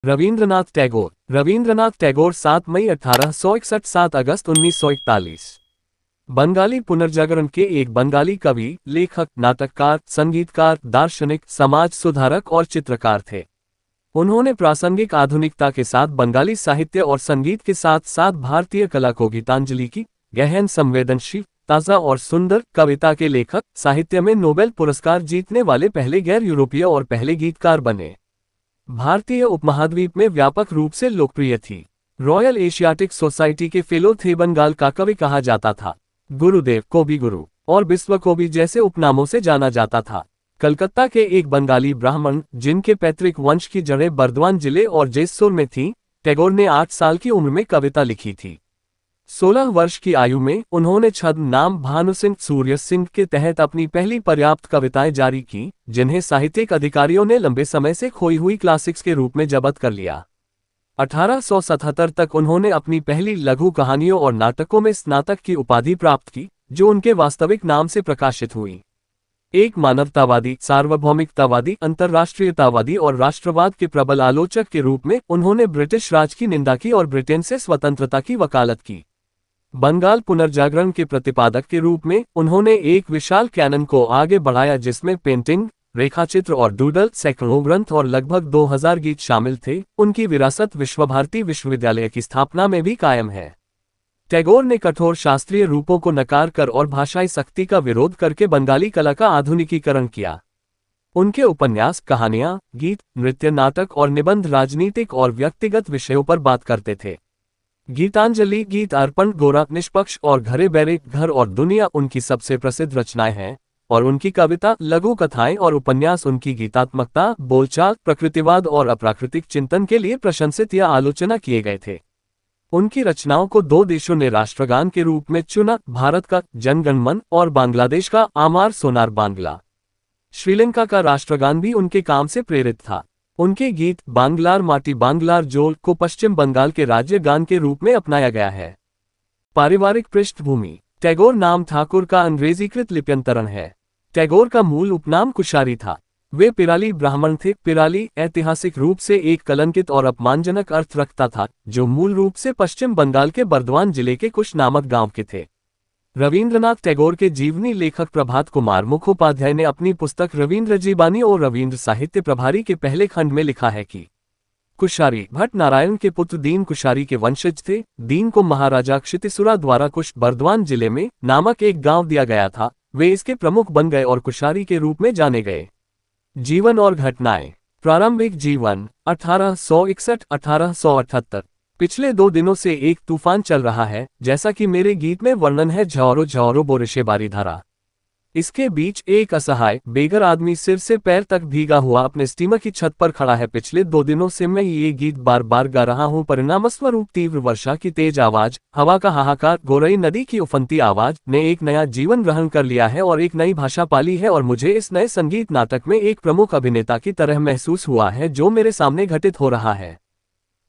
रवींद्रनाथ टैगोर 7 मई 1861 7 अगस्त 1941 बंगाली पुनर्जागरण के एक बंगाली कवि, लेखक, नाटककार, संगीतकार, दार्शनिक, समाज सुधारक और चित्रकार थे। उन्होंने प्रासंगिक आधुनिकता के साथ बंगाली साहित्य और संगीत के साथ साथ भारतीय कला को गीतांजलि की। गहन, संवेदनशील, ताज़ा और सुंदर कविता के लेखक, साहित्य में नोबेल पुरस्कार जीतने वाले पहले गैर यूरोपीय और पहले गीतकार बने। भारतीय उपमहाद्वीप में व्यापक रूप से लोकप्रिय थी। रॉयल एशियाटिक सोसाइटी के फेलो थे। बंगाल का कवि कहा जाता था। गुरुदेव, कवि गुरु और विश्व कवि जैसे उपनामों से जाना जाता था। कलकत्ता के एक बंगाली ब्राह्मण, जिनके पैतृक वंश की जड़ें बर्दवान जिले और जैसलमेर में थीं, टैगोर ने 8 साल की उम्र में कविता लिखी थी। 16 वर्ष की आयु में उन्होंने छद्म नाम भानुसिंह सूर्य सिंह के तहत अपनी पहली पर्याप्त कविताएं जारी की, जिन्हें साहित्यिक अधिकारियों ने लंबे समय से खोई हुई क्लासिक्स के रूप में जब्त कर लिया। 1877 तक उन्होंने अपनी पहली लघु कहानियों और नाटकों में स्नातक की उपाधि प्राप्त की, जो उनके वास्तविक नाम से प्रकाशित हुई। एक मानवतावादी, सार्वभौमिकतावादी, अंतर्राष्ट्रीयतावादी और राष्ट्रवाद के प्रबल आलोचक के रूप में उन्होंने ब्रिटिश राज की निंदा की और ब्रिटेन से स्वतंत्रता की वकालत की। बंगाल पुनर्जागरण के प्रतिपादक के रूप में उन्होंने एक विशाल कैनन को आगे बढ़ाया, जिसमें पेंटिंग, रेखाचित्र और डूडल, सैकड़ों ग्रंथ और लगभग 2000 गीत शामिल थे। उनकी विरासत विश्वभारती विश्वविद्यालय की स्थापना में भी कायम है। टैगोर ने कठोर शास्त्रीय रूपों को नकार कर और भाषाई सख्ती का विरोध करके बंगाली कला का आधुनिकीकरण किया। उनके उपन्यास, कहानियां, गीत, नृत्य, नाटक और निबंध राजनीतिक और व्यक्तिगत विषयों पर बात करते थे। गीतांजलि, गीत अर्पण, गोरा, निष्पक्ष और घरे बैरे, घर और दुनिया उनकी सबसे प्रसिद्ध रचनाएं हैं, और उनकी कविता, लघु कथाएं और उपन्यास उनकी गीतात्मकता, बोलचाल, प्रकृतिवाद और अप्राकृतिक चिंतन के लिए प्रशंसित या आलोचना किए गए थे। उनकी रचनाओं को 2 देशों ने राष्ट्रगान के रूप में चुना, भारत का जन गण मन और बांग्लादेश का आमार सोनार बांग्ला। श्रीलंका का राष्ट्रगान भी उनके काम से प्रेरित था। उनके गीत बांग्लार माटी बांग्लार जोल को पश्चिम बंगाल के राज्य गान के रूप में अपनाया गया है। पारिवारिक पृष्ठभूमि, टैगोर नाम ठाकुर का अंग्रेजीकृत लिप्यंतरण है। टैगोर का मूल उपनाम कुशारी था। वे पिराली ब्राह्मण थे। पिराली ऐतिहासिक रूप से एक कलंकित और अपमानजनक अर्थ रखता था, जो मूल रूप से पश्चिम बंगाल के बर्दवान जिले के कुश नामक गांव के थे। रवींद्रनाथ टैगोर के जीवनी लेखक प्रभात कुमार मुखोपाध्याय ने अपनी पुस्तक रवींद्र जीवनी और रवींद्र साहित्य प्रभारी के पहले खंड में लिखा है कि कुशारी भट्ट नारायण के पुत्र दीन कुशारी के वंशज थे। दीन को महाराजा क्षितिसुरा द्वारा कुश, बर्दवान जिले में नामक एक गांव दिया गया था। वे इसके प्रमुख बन गए और कुशारी के रूप में जाने गए। जीवन और घटनाएं। प्रारंभिक जीवन 1861-1878। पिछले 2 दिनों से एक तूफान चल रहा है, जैसा कि मेरे गीत में वर्णन है। झौरो झौरो बोरिशे बारी धारा। इसके बीच एक असहाय, बेघर आदमी सिर से पैर तक भीगा हुआ अपने स्टीमर की छत पर खड़ा है। पिछले 2 दिनों से मैं ये गीत बार बार गा रहा हूँ। परिणामस्वरूप तीव्र वर्षा की तेज आवाज, हवा का हाहाकार, गोरई नदी की उफनती आवाज ने एक नया जीवन ग्रहण कर लिया है और एक नई भाषा पाली है, और मुझे इस नए संगीत नाटक में एक प्रमुख अभिनेता की तरह महसूस हुआ है, जो मेरे सामने घटित हो रहा है।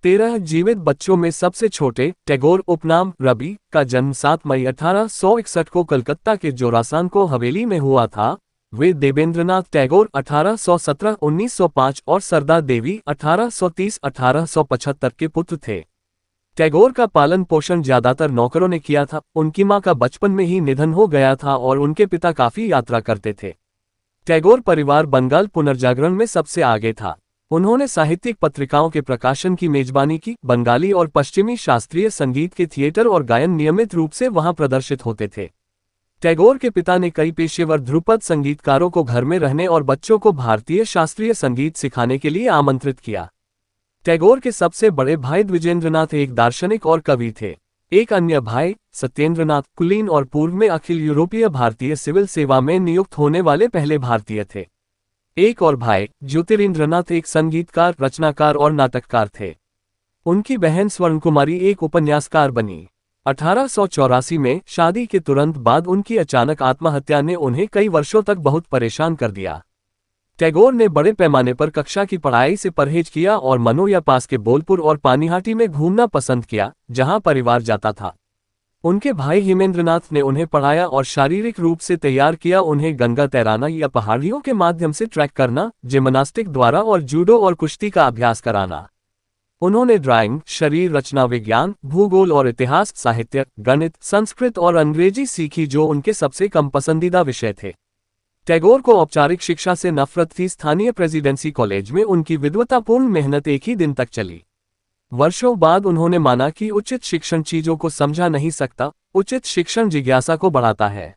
13 जीवित बच्चों में सबसे छोटे, टैगोर उपनाम रवि, का जन्म 7 मई 1861 को कलकत्ता के जोरासान को हवेली में हुआ था। वे देवेंद्रनाथ टैगोर 1817-1905 और सरदा देवी 1830-1875 के पुत्र थे। टैगोर का पालन पोषण ज्यादातर नौकरों ने किया था। उनकी मां का बचपन में ही निधन हो गया था और उनके पिता काफी यात्रा करते थे। टैगोर परिवार बंगाल पुनर्जागरण में सबसे आगे था। उन्होंने साहित्यिक पत्रिकाओं के प्रकाशन की मेजबानी की। बंगाली और पश्चिमी शास्त्रीय संगीत के थिएटर और गायन नियमित रूप से वहां प्रदर्शित होते थे। टैगोर के पिता ने कई पेशेवर ध्रुपद संगीतकारों को घर में रहने और बच्चों को भारतीय शास्त्रीय संगीत सिखाने के लिए आमंत्रित किया। टैगोर के सबसे बड़े भाई द्विजेंद्रनाथ एक दार्शनिक और कवि थे। एक अन्य भाई सत्येंद्रनाथ कुलीन और पूर्व में अखिल यूरोपीय भारतीय सिविल सेवा में नियुक्त होने वाले पहले भारतीय थे। एक और भाई ज्योतिरिंद्रनाथ एक संगीतकार, रचनाकार और नाटककार थे। उनकी बहन स्वर्ण कुमारी एक उपन्यासकार बनी। 1884 में शादी के तुरंत बाद उनकी अचानक आत्महत्या ने उन्हें कई वर्षों तक बहुत परेशान कर दिया। टैगोर ने बड़े पैमाने पर कक्षा की पढ़ाई से परहेज किया और मनो या पास के बोलपुर और पानीहाटी में घूमना पसंद किया, जहां परिवार जाता था। उनके भाई हेमेंद्रनाथ ने उन्हें पढ़ाया और शारीरिक रूप से तैयार किया। उन्हें गंगा तैराना या पहाड़ियों के माध्यम से ट्रैक करना, जिम्नास्टिक द्वारा और जूडो और कुश्ती का अभ्यास कराना। उन्होंने ड्राइंग, शरीर रचना विज्ञान, भूगोल और इतिहास, साहित्य, गणित, संस्कृत और अंग्रेजी सीखी जो उनके सबसे कम पसंदीदा विषय थे। टैगोर को औपचारिक शिक्षा से नफरत थी। स्थानीय प्रेसिडेंसी कॉलेज में उनकी विद्वतापूर्ण मेहनत एक ही दिन तक चली। वर्षों बाद उन्होंने माना कि उचित शिक्षण चीजों को समझा नहीं सकता, उचित शिक्षण जिज्ञासा को बढ़ाता है।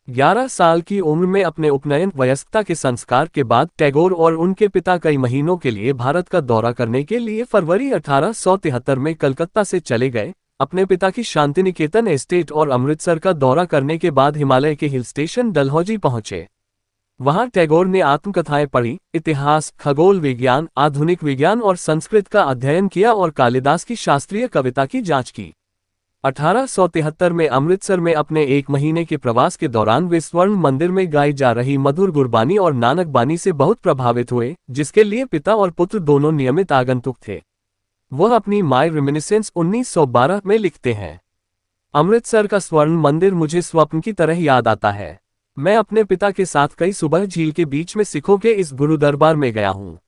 11 साल की उम्र में अपने उपनयन वयस्कता के संस्कार के बाद टैगोर और उनके पिता कई महीनों के लिए भारत का दौरा करने के लिए फरवरी 1873 में कलकत्ता से चले गए। अपने पिता की शांतिनिकेतन एस्टेट और अमृतसर का दौरा करने के बाद हिमालय के हिल स्टेशन डलहौजी पहुंचे। वहां टैगोर ने आत्मकथाएं पढ़ी, इतिहास, खगोल विज्ञान, आधुनिक विज्ञान और संस्कृत का अध्ययन किया और कालिदास की शास्त्रीय कविता की जांच की। 1873 में अमृतसर में अपने एक महीने के प्रवास के दौरान वे स्वर्ण मंदिर में गाई जा रही मधुर गुरबानी और नानक बानी से बहुत प्रभावित हुए, जिसके लिए पिता और पुत्र दोनों नियमित आगंतुक थे। वह अपनी माय रिमिनिसेंस 1912 में लिखते हैं, अमृतसर का स्वर्ण मंदिर मुझे स्वप्न की तरह याद आता है। मैं अपने पिता के साथ कई सुबह झील के बीच में सिखों के इस गुरु दरबार में गया हूँ।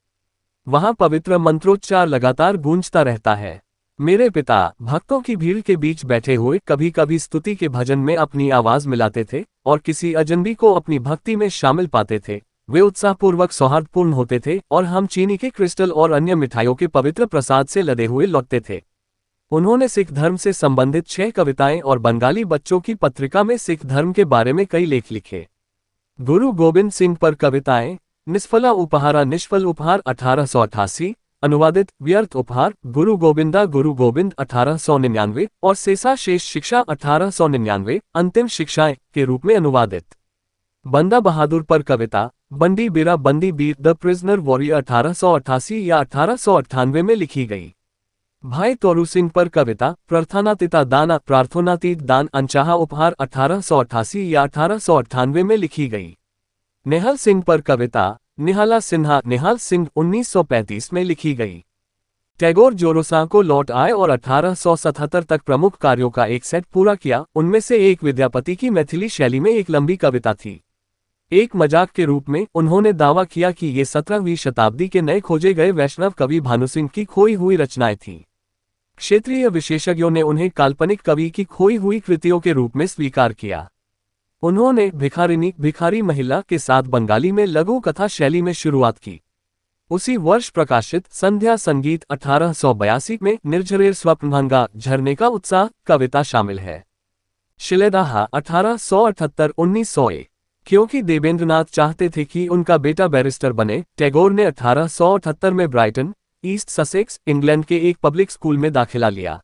वहां पवित्र मंत्रोच्चार लगातार गूंजता रहता है। मेरे पिता भक्तों की भीड़ के बीच बैठे हुए कभी कभी स्तुति के भजन में अपनी आवाज मिलाते थे और किसी अजनबी को अपनी भक्ति में शामिल पाते थे। वे उत्साहपूर्वक सौहार्दपूर्ण होते थे और हम चीनी के क्रिस्टल और अन्य मिठाइयों के पवित्र प्रसाद से लदे हुए लौटते थे। उन्होंने सिख धर्म से संबंधित 6 कविताएं और बंगाली बच्चों की पत्रिका में सिख धर्म के बारे में कई लेख लिखे। गुरु गोबिंद सिंह पर कविताएं, निष्फला उपहारा निष्फल उपहार 1888, अनुवादित व्यर्थ उपहार, गुरु गोबिंद 1899 और शेषा शेष शिक्षा 1899, अंतिम शिक्षाएं के रूप में अनुवादित। बंदा बहादुर पर कविता, बंदी बिरा बंदी बीर द प्रिजनर वॉरियर 1888 या 1898 में लिखी गई। भाई तोरू सिंह पर कविता, प्रार्थनातीता दान प्रार्थनातीत दान अनचाहा उपहार 1888 या 1898 में लिखी गई। निहाल सिंह पर कविता, निहाला सिन्हा निहाल सिंह 1935 में लिखी गई। टैगोर जोरोसां को लौट आए और 1877 तक प्रमुख कार्यों का एक सेट पूरा किया। उनमें से एक विद्यापति की मैथिली शैली में एक लंबी कविता थी। एक मजाक के रूप में उन्होंने दावा किया कि ये 17वीं शताब्दी के नए खोजे गए वैष्णव कवि भानुसिंह की खोई हुई रचनाएं थीं। क्षेत्रीय विशेषज्ञों ने उन्हें काल्पनिक कवि की खोई हुई कृतियों के रूप में स्वीकार किया। उन्होंने भिखारी महिला के साथ बंगाली में लघु कथा शैली में शुरुआत की। उसी वर्ष प्रकाशित संध्या संगीत 1882 में निर्झरेर स्वप्नभंगा झरने का उत्साह कविता शामिल है। शिलेदाह 1878-1901। क्योंकि देवेंद्रनाथ चाहते थे कि उनका बेटा बैरिस्टर बने, टैगोर ने 1878 में ब्राइटन, ईस्ट ससेक्स, इंग्लैंड के एक पब्लिक स्कूल में दाखिला लिया।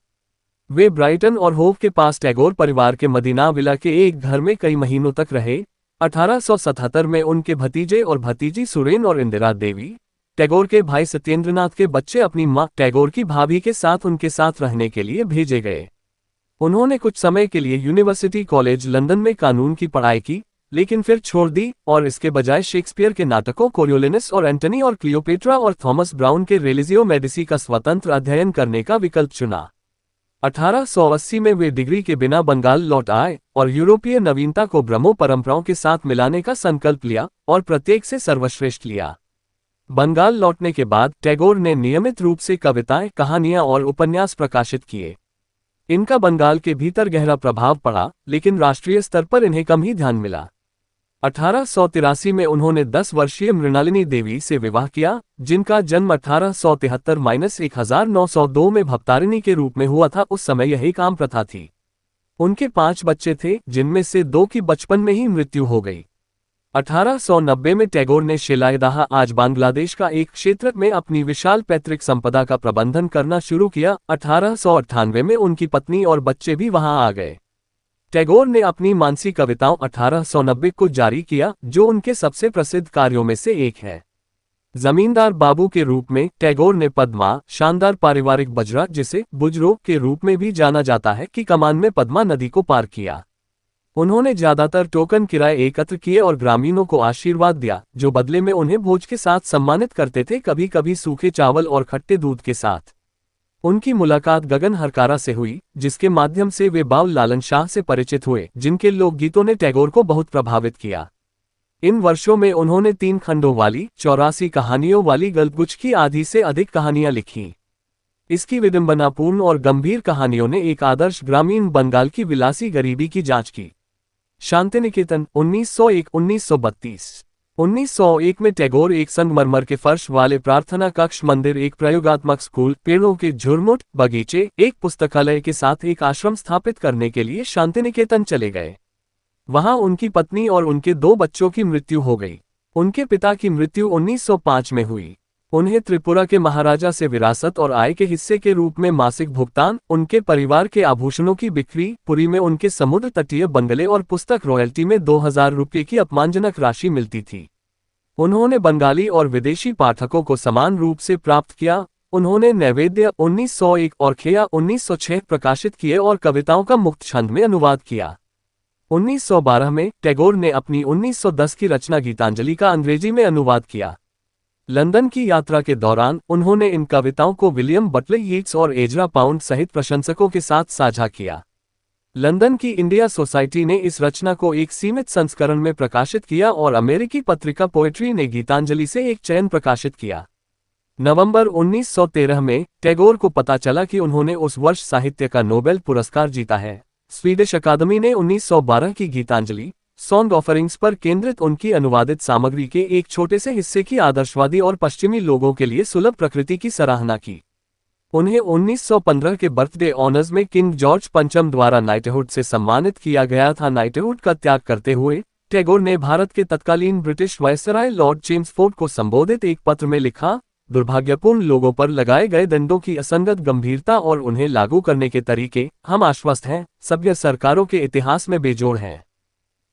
वे ब्राइटन और होव के पास टैगोर परिवार के मदीना विला के एक घर में कई महीनों तक रहे। 1877 में उनके भतीजे और भतीजी सुरेन और इंदिरा देवी, टैगोर के भाई सत्येंद्रनाथ के बच्चे, अपनी मां टैगोर की भाभी के साथ उनके साथ रहने के लिए भेजे गए। उन्होंने कुछ समय के लिए यूनिवर्सिटी कॉलेज लंदन में कानून की पढ़ाई की, लेकिन फिर छोड़ दी और इसके बजाय शेक्सपियर के नाटकों कोरियोलिनस और एंटनी और क्लियोपेट्रा और थॉमस ब्राउन के रेलिजियो मेडिसी का स्वतंत्र अध्ययन करने का विकल्प चुना। 1880 में वे डिग्री के बिना बंगाल लौट आए और यूरोपीय नवीनता को ब्रह्मो परंपराओं के साथ मिलाने का संकल्प लिया और प्रत्येक से सर्वश्रेष्ठ लिया। बंगाल लौटने के बाद टैगोर ने नियमित रूप से कविताएं, कहानियां और उपन्यास प्रकाशित किए। इनका बंगाल के भीतर गहरा प्रभाव पड़ा, लेकिन राष्ट्रीय स्तर पर इन्हें कम ही ध्यान मिला। 1883 में उन्होंने 10 वर्षीय मृणालिनी देवी से विवाह किया, जिनका जन्म 1873-1902 में भवतारिणी के रूप में हुआ था। उस समय यह एक आम प्रथा थी। उनके 5 बच्चे थे, जिनमें से 2 की बचपन में ही मृत्यु हो गई। 1890 में टैगोर ने शिलाइदाह, आज बांग्लादेश का एक क्षेत्र में अपनी विशाल पैतृक संपदा का प्रबंधन करना शुरू किया। 1898 में उनकी पत्नी और बच्चे भी वहां आ गए। टैगोर ने अपनी मानसी कविताओं 1890 को जारी किया, जो उनके सबसे प्रसिद्ध कार्यों में से एक है। जमींदार बाबू के रूप में टैगोर ने पद्मा, शानदार पारिवारिक बजरा, जिसे बुजरो के रूप में भी जाना जाता है, की कमान में पद्मा नदी को पार किया। उन्होंने ज्यादातर टोकन किराए एकत्र किए और ग्रामीणों को आशीर्वाद दिया, जो बदले में उन्हें भोज के साथ सम्मानित करते थे, कभी कभी सूखे चावल और खट्टे दूध के साथ। उनकी मुलाकात गगन हरकारा से हुई, जिसके माध्यम से वे बाउल लालन शाह से परिचित हुए, जिनके लोकगीतों ने टैगोर को बहुत प्रभावित किया। इन वर्षों में उन्होंने 3 खंडों वाली 84 कहानियों वाली गल्पगुच्छ की आधी से अधिक कहानियां लिखीं। इसकी विडंबनापूर्ण और गंभीर कहानियों ने एक आदर्श ग्रामीण बंगाल की विलासी गरीबी की जांच की। शांतिनिकेतन 1901-1932। 1901 में टैगोर एक संगमरमर के फर्श वाले प्रार्थना कक्ष मंदिर, एक प्रयोगात्मक स्कूल, पेड़ों के झुरमुट, बगीचे, एक पुस्तकालय के साथ एक आश्रम स्थापित करने के लिए शांतिनिकेतन चले गए। वहां उनकी पत्नी और उनके 2 बच्चों की मृत्यु हो गई। उनके पिता की मृत्यु 1905 में हुई। उन्हें त्रिपुरा के महाराजा से विरासत और आय के हिस्से के रूप में मासिक भुगतान, उनके परिवार के आभूषणों की बिक्री, पुरी में उनके समुद्र तटीय बंगले और पुस्तक रॉयल्टी में 2000 रुपये की अपमानजनक राशि मिलती थी। उन्होंने बंगाली और विदेशी पाठकों को समान रूप से प्राप्त किया। उन्होंने नैवेद्य 1901 और खेया 1906 प्रकाशित किए और कविताओं का मुक्त छंद में अनुवाद किया। 1912 में टैगोर ने अपनी 1910 की रचना गीतांजलि का अंग्रेजी में अनुवाद किया। लंदन की यात्रा के दौरान उन्होंने इन कविताओं को विलियम बटलर यीट्स और एजरा पाउंड सहित प्रशंसकों के साथ साझा किया। लंदन की इंडिया सोसाइटी ने इस रचना को एक सीमित संस्करण में प्रकाशित किया और अमेरिकी पत्रिका पोएट्री ने गीतांजलि से एक चयन प्रकाशित किया। नवंबर 1913 में टैगोर को पता चला कि उन्होंने उस वर्ष साहित्य का नोबेल पुरस्कार जीता है। स्वीडिश अकादमी ने 1912 की गीतांजलि सॉन्ग ऑफरिंग्स पर केंद्रित उनकी अनुवादित सामग्री के एक छोटे से हिस्से की आदर्शवादी और पश्चिमी लोगों के लिए सुलभ प्रकृति की सराहना की। उन्हें 1915 के बर्थडे ऑनर्स में किंग जॉर्ज पंचम द्वारा नाइटहुड से सम्मानित किया गया था। नाइटहुड का त्याग करते हुए टैगोर ने भारत के तत्कालीन ब्रिटिश वायसराय लॉर्ड चेम्सफोर्ड को संबोधित एक पत्र में लिखा, दुर्भाग्यपूर्ण लोगों पर लगाए गए दंडों की असंगत गंभीरता और उन्हें लागू करने के तरीके, हम आश्वस्त हैं, सभ्य सरकारों के इतिहास में बेजोड़ हैं।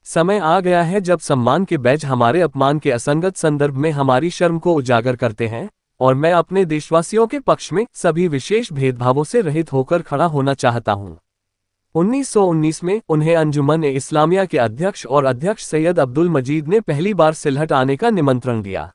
समय आ गया है जब सम्मान के बैज हमारे अपमान के असंगत संदर्भ में हमारी शर्म को उजागर करते हैं, और मैं अपने देशवासियों के पक्ष में सभी विशेष भेदभावों से रहित होकर खड़ा होना चाहता हूं। 1919 में उन्हें अंजुमन-ए-इस्लामिया के अध्यक्ष और अध्यक्ष सैयद अब्दुल मजीद ने पहली बार सिलहट आने का निमंत्रण दिया।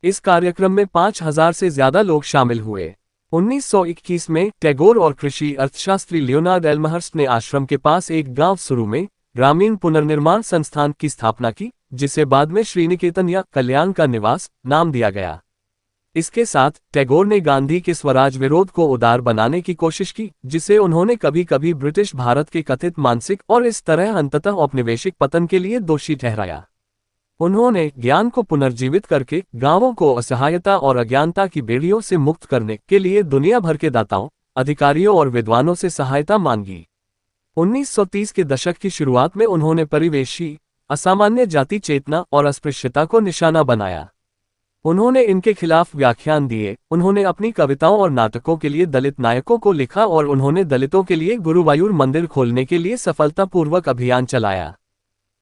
इस कार्यक्रम में 5000 से ज्यादा लोग शामिल हुए। 1921 में टैगोर और कृषि अर्थशास्त्री लियोनार्ड एल्महर्स्ट ने आश्रम के पास एक गांव सुरू में ग्रामीण पुनर्निर्माण संस्थान की स्थापना की, जिसे बाद में श्रीनिकेतन या कल्याण का निवास नाम दिया गया। इसके साथ टैगोर ने गांधी के स्वराज विरोध को उदार बनाने की कोशिश की, जिसे उन्होंने कभी कभी ब्रिटिश भारत के कथित मानसिक और इस तरह अंततः औपनिवेशिक पतन के लिए दोषी ठहराया। उन्होंने ज्ञान को पुनर्जीवित करके गांवों को असहायता और अज्ञानता की बेड़ियों से मुक्त करने के लिए दुनिया भर के दाताओं, अधिकारियों और विद्वानों से सहायता मांगी। 1930 के दशक की शुरुआत में उन्होंने परिवेशी, असामान्य जाति चेतना और अस्पृश्यता को निशाना बनाया। उन्होंने इनके खिलाफ व्याख्यान दिए। उन्होंने अपनी कविताओं और नाटकों के लिए दलित नायकों को लिखा और उन्होंने दलितों के लिए गुरुवायूर मंदिर खोलने के लिए सफलतापूर्वक अभियान चलाया।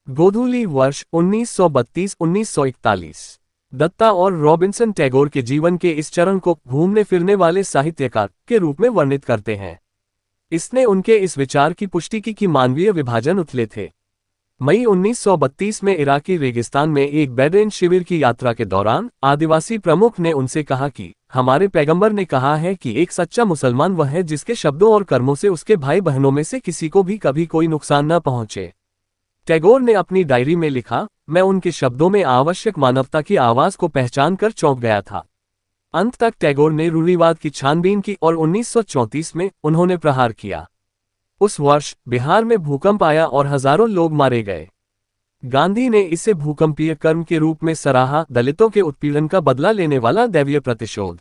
गोधूली वर्ष 1932-1941। दत्ता और रॉबिन्सन टैगोर के जीवन के इस चरण को घूमने फिरने वाले साहित्यकार के रूप में वर्णित करते हैं। इसने उनके इस विचार की पुष्टि की कि मानवीय विभाजन उथले थे। मई 1932 में इराकी रेगिस्तान में एक बेदुइन शिविर की यात्रा के दौरान आदिवासी प्रमुख ने उनसे कहा कि हमारे पैगंबर ने कहा है कि एक सच्चा मुसलमान वह है जिसके शब्दों और कर्मों से उसके भाई बहनों में से किसी को भी कभी कोई नुकसान न पहुंचे। टैगोर ने अपनी डायरी में लिखा, मैं उनके शब्दों में आवश्यक मानवता की आवाज को पहचान कर चौंक गया था। अंत तक टैगोर ने रूढ़िवाद की छानबीन की और 1934 में उन्होंने प्रहार किया। उस वर्ष बिहार में भूकंप आया और हजारों लोग मारे गए। गांधी ने इसे भूकंपीय कर्म के रूप में सराहा, दलितों के उत्पीड़न का बदला लेने वाला दैवीय प्रतिशोध।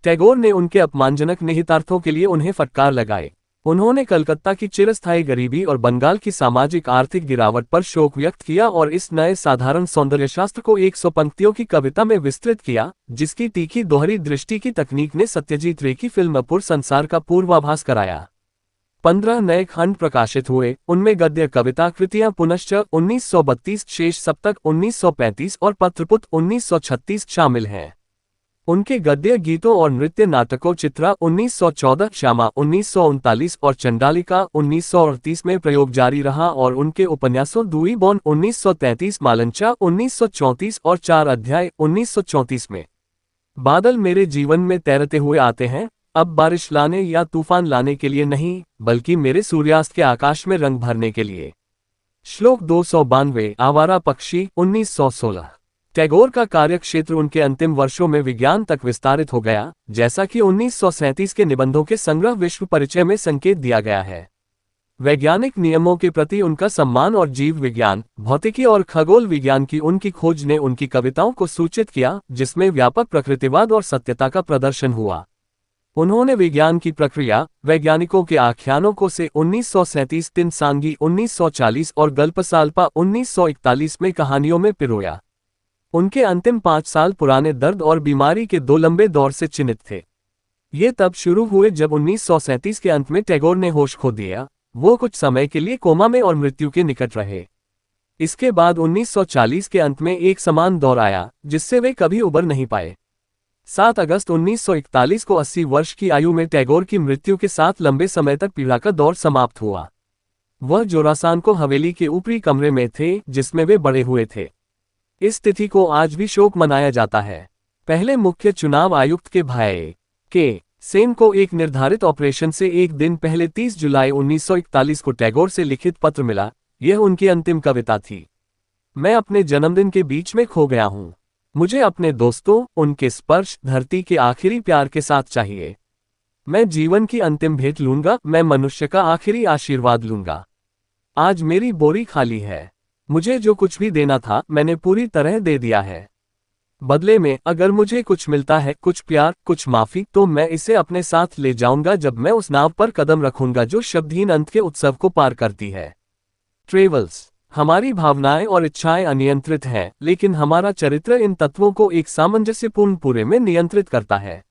टैगोर ने उनके अपमानजनक निहितार्थों के लिए उन्हें फटकार लगाए। उन्होंने कलकत्ता की चिरस्थायी गरीबी और बंगाल की सामाजिक आर्थिक गिरावट पर शोक व्यक्त किया और इस नए साधारण सौंदर्यशास्त्र को 100 पंक्तियों की कविता में विस्तृत किया, जिसकी तीखी दोहरी दृष्टि की तकनीक ने सत्यजीत रे की फिल्म अपूर संसार का पूर्वाभास कराया। 15 नए खंड प्रकाशित हुए, उनमें गद्य कविता कृतियां पुनश्च 1932, शेष सप्तक 1935 और पत्रपुत 1936 शामिल हैं। उनके गद्य गीतों और नृत्य नाटकों चित्रा 1914, श्यामा 1939 और चंडालिका 1938 में प्रयोग जारी रहा और उनके उपन्यासों दुई बॉन 1933, मालंचा 1934 और 4 अध्याय 1934 में। बादल मेरे जीवन में तैरते हुए आते हैं, अब बारिश लाने या तूफान लाने के लिए नहीं, बल्कि मेरे सूर्यास्त के आकाश में रंग भरने के लिए। श्लोक 292, आवारा पक्षी 1916। टैगोर का कार्यक्षेत्र उनके अंतिम वर्षों में विज्ञान तक विस्तारित हो गया, जैसा कि 1937 के निबंधों के संग्रह विश्व परिचय में संकेत दिया गया है। वैज्ञानिक नियमों के प्रति उनका सम्मान और जीव विज्ञान, भौतिकी और खगोल विज्ञान की उनकी खोज ने उनकी कविताओं को सूचित किया, जिसमें व्यापक प्रकृतिवाद और सत्यता का प्रदर्शन हुआ। उन्होंने विज्ञान की प्रक्रिया, वैज्ञानिकों के आख्यानों को से 1937 तिन सांगी 1940 और गल्पसाल्पा 1941 में कहानियों में पिरोया। उनके अंतिम 5 साल पुराने दर्द और बीमारी के 2 लंबे दौर से चिन्हित थे। ये तब शुरू हुए जब 1937 के अंत में टैगोर ने होश खो दिया। वो कुछ समय के लिए कोमा में और मृत्यु के निकट रहे। इसके बाद 1940 के अंत में एक समान दौर आया, जिससे वे कभी उबर नहीं पाए। 7 अगस्त 1941 को 80 वर्ष की आयु में टैगोर की मृत्यु के साथ लंबे समय तक पीड़ा का दौर समाप्त हुआ। वह जोरासान को हवेली के ऊपरी कमरे में थे, जिसमें वे बड़े हुए थे। इस तिथि को आज भी शोक मनाया जाता है। पहले मुख्य चुनाव आयुक्त के भाई के सेन को एक निर्धारित ऑपरेशन से एक दिन पहले 30 जुलाई 1941 को टैगोर से लिखित पत्र मिला। यह उनकी अंतिम कविता थी। मैं अपने जन्मदिन के बीच में खो गया हूं। मुझे अपने दोस्तों, उनके स्पर्श, धरती के आखिरी प्यार के साथ चाहिए। मैं जीवन की अंतिम भेंट लूंगा, मैं मनुष्य का आखिरी आशीर्वाद लूंगा। आज मेरी बोरी खाली है। मुझे जो कुछ भी देना था, मैंने पूरी तरह दे दिया है। बदले में अगर मुझे कुछ मिलता है, कुछ प्यार, कुछ माफी, तो मैं इसे अपने साथ ले जाऊंगा जब मैं उस नाव पर कदम रखूंगा जो शब्दहीन अंत के उत्सव को पार करती है। ट्रेवल्स। हमारी भावनाएं और इच्छाएं अनियंत्रित हैं, लेकिन हमारा चरित्र इन तत्वों को एक सामंजस्यपूर्ण पूरे में नियंत्रित करता है।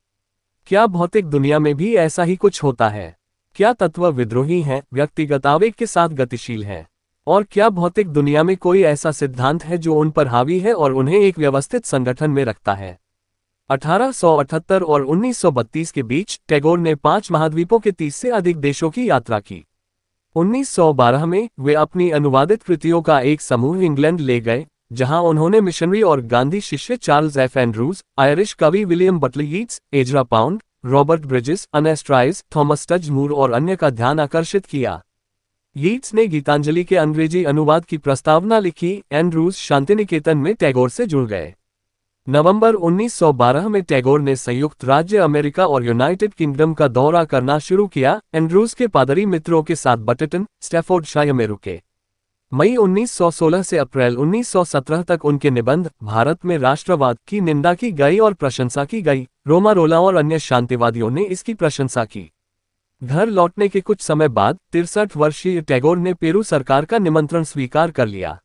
क्या भौतिक दुनिया में भी ऐसा ही कुछ होता है? क्या तत्व विद्रोही हैं, व्यक्तिगत आवेग के साथ गतिशील हैं? और क्या भौतिक दुनिया में कोई ऐसा सिद्धांत है जो उन पर हावी है और उन्हें एक व्यवस्थित संगठन में रखता है? 1878 और 1932 के बीच टैगोर ने 5 महाद्वीपों के 30 से अधिक देशों की यात्रा की। 1912 में वे अपनी अनुवादित कृतियों का एक समूह इंग्लैंड ले गए, जहां उन्होंने मिशनरी और गांधी शिष्य चार्ल्स एफ एंड्रूज, आयरिश कवि William Butler Yeats, Ezra Pound, Robert Bridges, Ernest Rhys, Thomas Sturge Moore और अन्य का ध्यान आकर्षित किया। यीट्स ने गीतांजलि के अंग्रेजी अनुवाद की प्रस्तावना लिखी। एंड्रूज शांतिनिकेतन में टैगोर से जुड़ गए। नवंबर 1912 में टैगोर ने संयुक्त राज्य अमेरिका और यूनाइटेड किंगडम का दौरा करना शुरू किया। एंड्रूज के पादरी मित्रों के साथ बटेटन, स्टैफोर्डशायर में रुके। मई 1916 से अप्रैल 1917 तक उनके निबंध भारत में राष्ट्रवाद की निंदा की गई और प्रशंसा की गई। रोमारोला और अन्य शांतिवादियों ने इसकी प्रशंसा की। घर लौटने के कुछ समय बाद 63 वर्षीय टैगोर ने पेरू सरकार का निमंत्रण स्वीकार कर लिया।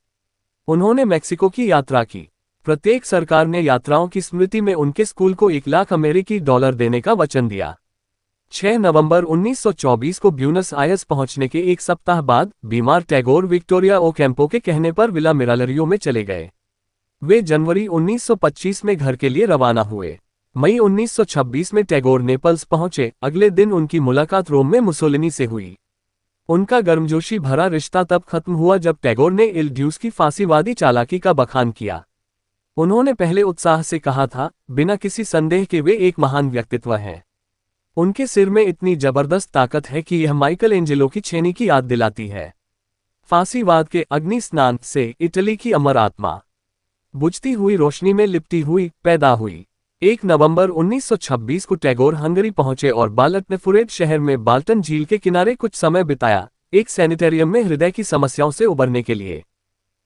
उन्होंने मेक्सिको की यात्रा की। प्रत्येक सरकार ने यात्राओं की स्मृति में उनके स्कूल को 1 लाख अमेरिकी डॉलर देने का वचन दिया। 6 नवंबर 1924 को ब्यूनस आयर्स पहुंचने के एक सप्ताह बाद बीमार टैगोर विक्टोरिया ओकैम्पो के कहने पर विला मिरालरियो में चले गए। वे जनवरी 1925 में घर के लिए रवाना हुए। मई 1926 में टैगोर नेपल्स पहुंचे। अगले दिन उनकी मुलाकात रोम में मुसोलिनी से हुई। उनका गर्मजोशी भरा रिश्ता तब खत्म हुआ जब टैगोर ने इल ड्यूस की फांसीवादी चालाकी का बखान किया। उन्होंने पहले उत्साह से कहा था, बिना किसी संदेह के वे एक महान व्यक्तित्व हैं। उनके सिर में इतनी जबरदस्त ताकत है कि यह माइकल एंजेलो की छेनी की याद दिलाती है। फांसीवाद के अग्नि स्नान से इटली की अमर आत्मा बुझती हुई रोशनी में लिपटी हुई पैदा हुई। 1 नवंबर 1926 को टैगोर हंगरी पहुंचे और बाल्टनेफुरेट शहर में बाल्टन झील के किनारे कुछ समय बिताया, एक सैनिटेरियम में हृदय की समस्याओं से उबरने के लिए।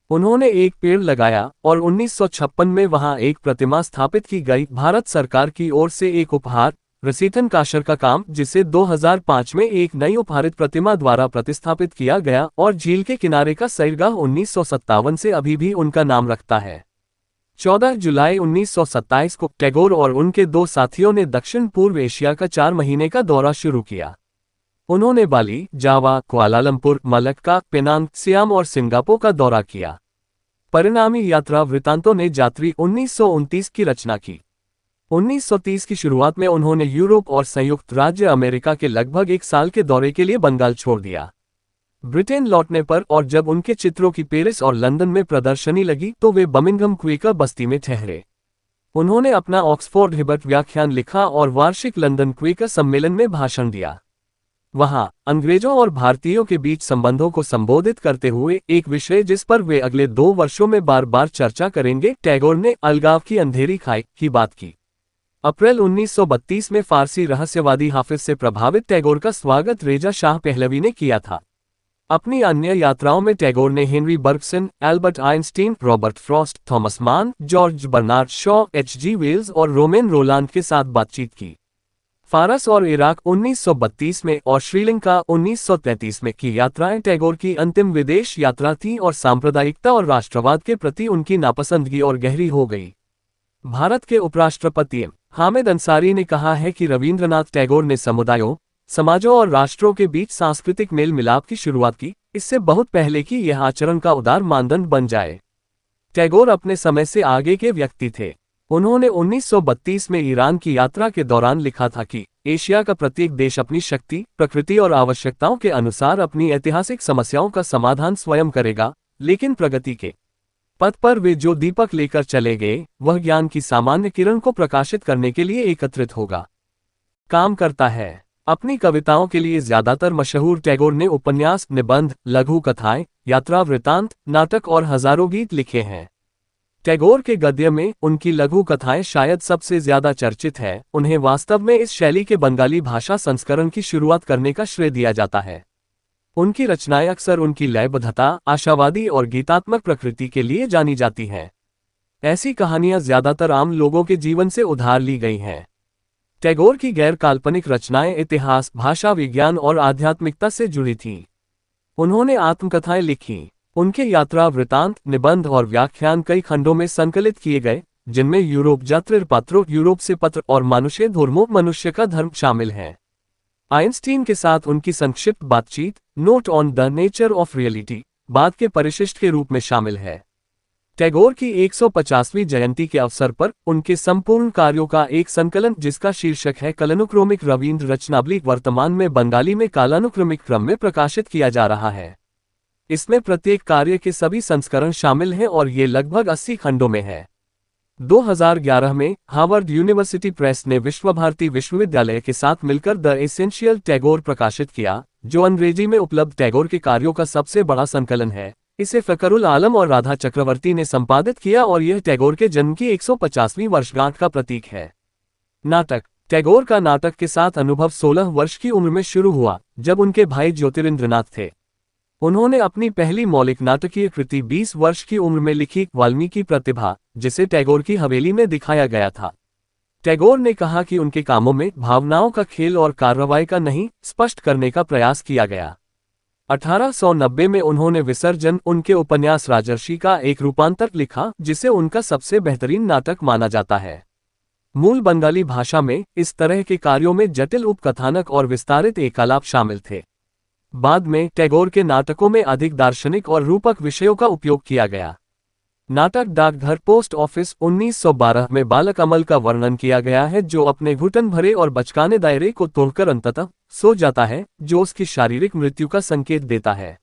उन्होंने एक पेड़ लगाया और 1956 में वहां एक प्रतिमा स्थापित की गई। भारत सरकार की ओर से एक उपहार, रसीथन काशर का काम, जिसे 2005 में एक नई उपहारित प्रतिमा द्वारा प्रतिस्थापित किया गया, और झील के किनारे का सैरगाह 1957 से अभी भी उनका नाम रखता है। 14 जुलाई 1927 को टैगोर और उनके 2 साथियों ने दक्षिण पूर्व एशिया का 4 महीने का दौरा शुरू किया। उन्होंने बाली, जावा, कुआलालंपुर, मलक्का, पेनांग, सियाम और सिंगापुर का दौरा किया। परिणामी यात्रा वृत्तांतों ने यात्री 1929 की रचना की। 1930 की शुरुआत में उन्होंने यूरोप और संयुक्त राज्य अमेरिका के लगभग 1 साल के दौरे के लिए बंगाल छोड़ दिया। ब्रिटेन लौटने पर और जब उनके चित्रों की पेरिस और लंदन में प्रदर्शनी लगी तो वे बर्मिंघम क्वीकर बस्ती में ठहरे। उन्होंने अपना ऑक्सफोर्ड हिबर्ट व्याख्यान लिखा और वार्षिक लंदन क्वीकर सम्मेलन में भाषण दिया। वहां अंग्रेजों और भारतीयों के बीच संबंधों को संबोधित करते हुए एक विषय जिस पर वे अगले 2 वर्षों में बार बार चर्चा करेंगे, टैगोर ने अलगाव की अंधेरी खाई की बात की। अप्रैल 1932 में फारसी रहस्यवादी हाफिज से प्रभावित टैगोर का स्वागत रेजा शाह पहलवी ने किया था। अपनी अन्य यात्राओं में टैगोर ने Henri Bergson, Albert Einstein, Robert Frost, Thomas Mann, George Bernard Shaw, H.G. Wells और रोमेन रोलांड के साथ बातचीत की। फारस और इराक 1932 में और श्रीलंका 1933 में की यात्राएं टैगोर की अंतिम विदेश यात्रा थी और सांप्रदायिकता और राष्ट्रवाद के प्रति उनकी नापसंदगी और गहरी हो गई। भारत के उपराष्ट्रपति हामिद अंसारी ने कहा है कि रवींद्रनाथ टैगोर ने समुदायों, समाजों और राष्ट्रों के बीच सांस्कृतिक मेल मिलाप की शुरुआत की, इससे बहुत पहले कि यह आचरण का उदार मानदंड बन जाए। टैगोर अपने समय से आगे के व्यक्ति थे। उन्होंने 1932 में ईरान की यात्रा के दौरान लिखा था कि एशिया का प्रत्येक देश अपनी शक्ति, प्रकृति और आवश्यकताओं के अनुसार अपनी ऐतिहासिक समस्याओं का समाधान स्वयं करेगा, लेकिन प्रगति के पथ पर वे जो दीपक लेकर चले गए, वह ज्ञान की सामान्य किरण को प्रकाशित करने के लिए एकत्रित होगा, काम करता है। अपनी कविताओं के लिए ज्यादातर मशहूर टैगोर ने उपन्यास, निबंध, लघु कथाएं, यात्रा वृत्तांत, नाटक और हजारों गीत लिखे हैं। टैगोर के गद्य में उनकी लघु कथाएं शायद सबसे ज्यादा चर्चित है। उन्हें वास्तव में इस शैली के बंगाली भाषा संस्करण की शुरुआत करने का श्रेय दिया जाता है। उनकी रचनाएं अक्सर उनकी लयबद्धता, आशावादी और गीतात्मक प्रकृति के लिए जानी जाती हैं। ऐसी कहानियां ज्यादातर आम लोगों के जीवन से उधार ली गई हैं। टैगोर की गैर काल्पनिक रचनाएं इतिहास, भाषा विज्ञान और आध्यात्मिकता से जुड़ी थीं। उन्होंने आत्मकथाएं लिखीं। उनके यात्रा वृत्तांत, निबंध और व्याख्यान कई खंडों में संकलित किए गए, जिनमें यूरोप जात्रिर पात्रों, यूरोप से पत्र और मानुषे धर्मों, मनुष्य का धर्म शामिल हैं। आइंस्टीन के साथ उनकी संक्षिप्त बातचीत, note on the nature of reality, बाद के परिशिष्ट के रूप में शामिल है। टैगोर की 150वीं जयंती के अवसर पर उनके संपूर्ण कार्यों का एक संकलन, जिसका शीर्षक है कालानुक्रमिक रवींद्र रचनावली, वर्तमान में बंगाली में कालानुक्रमिक क्रम में प्रकाशित किया जा रहा है। इसमें प्रत्येक कार्य के सभी संस्करण शामिल हैं और ये लगभग 80 खंडों में है। 2011 में हार्वर्ड यूनिवर्सिटी प्रेस ने विश्वभारती विश्वविद्यालय के साथ मिलकर द एसेंशियल टैगोर प्रकाशित किया, जो अंग्रेजी में उपलब्ध टैगोर के कार्यों का सबसे बड़ा संकलन है। इसे फकरुल आलम और राधा चक्रवर्ती ने संपादित किया और यह टैगोर के जन्म की 150वीं वर्षगांठ का प्रतीक है। नाटक। टैगोर का नाटक के साथ अनुभव 16 वर्ष की उम्र में शुरू हुआ, जब उनके भाई ज्योतिरिंद्रनाथ थे। उन्होंने अपनी पहली मौलिक नाटकीय कृति 20 वर्ष की उम्र में लिखी, वाल्मीकि प्रतिभा, जिसे टैगोर की हवेली में दिखाया गया था। टैगोर ने कहा कि उनके कामों में भावनाओं का खेल और कार्रवाई का नहीं, स्पष्ट करने का प्रयास किया गया। 1890 में उन्होंने विसर्जन, उनके उपन्यास राजर्षि का एक रूपांतर लिखा, जिसे उनका सबसे बेहतरीन नाटक माना जाता है। मूल बंगाली भाषा में इस तरह के कार्यों में जटिल उपकथानक और विस्तारित एकालाप शामिल थे। बाद में टैगोर के नाटकों में अधिक दार्शनिक और रूपक विषयों का उपयोग किया गया। नाटक डाकघर पोस्ट ऑफिस 1912 में बालक अमल का वर्णन किया गया है, जो अपने घुटन भरे और बचकाने दायरे को तोड़कर अंततः सो जाता है, जो उसकी शारीरिक मृत्यु का संकेत देता है।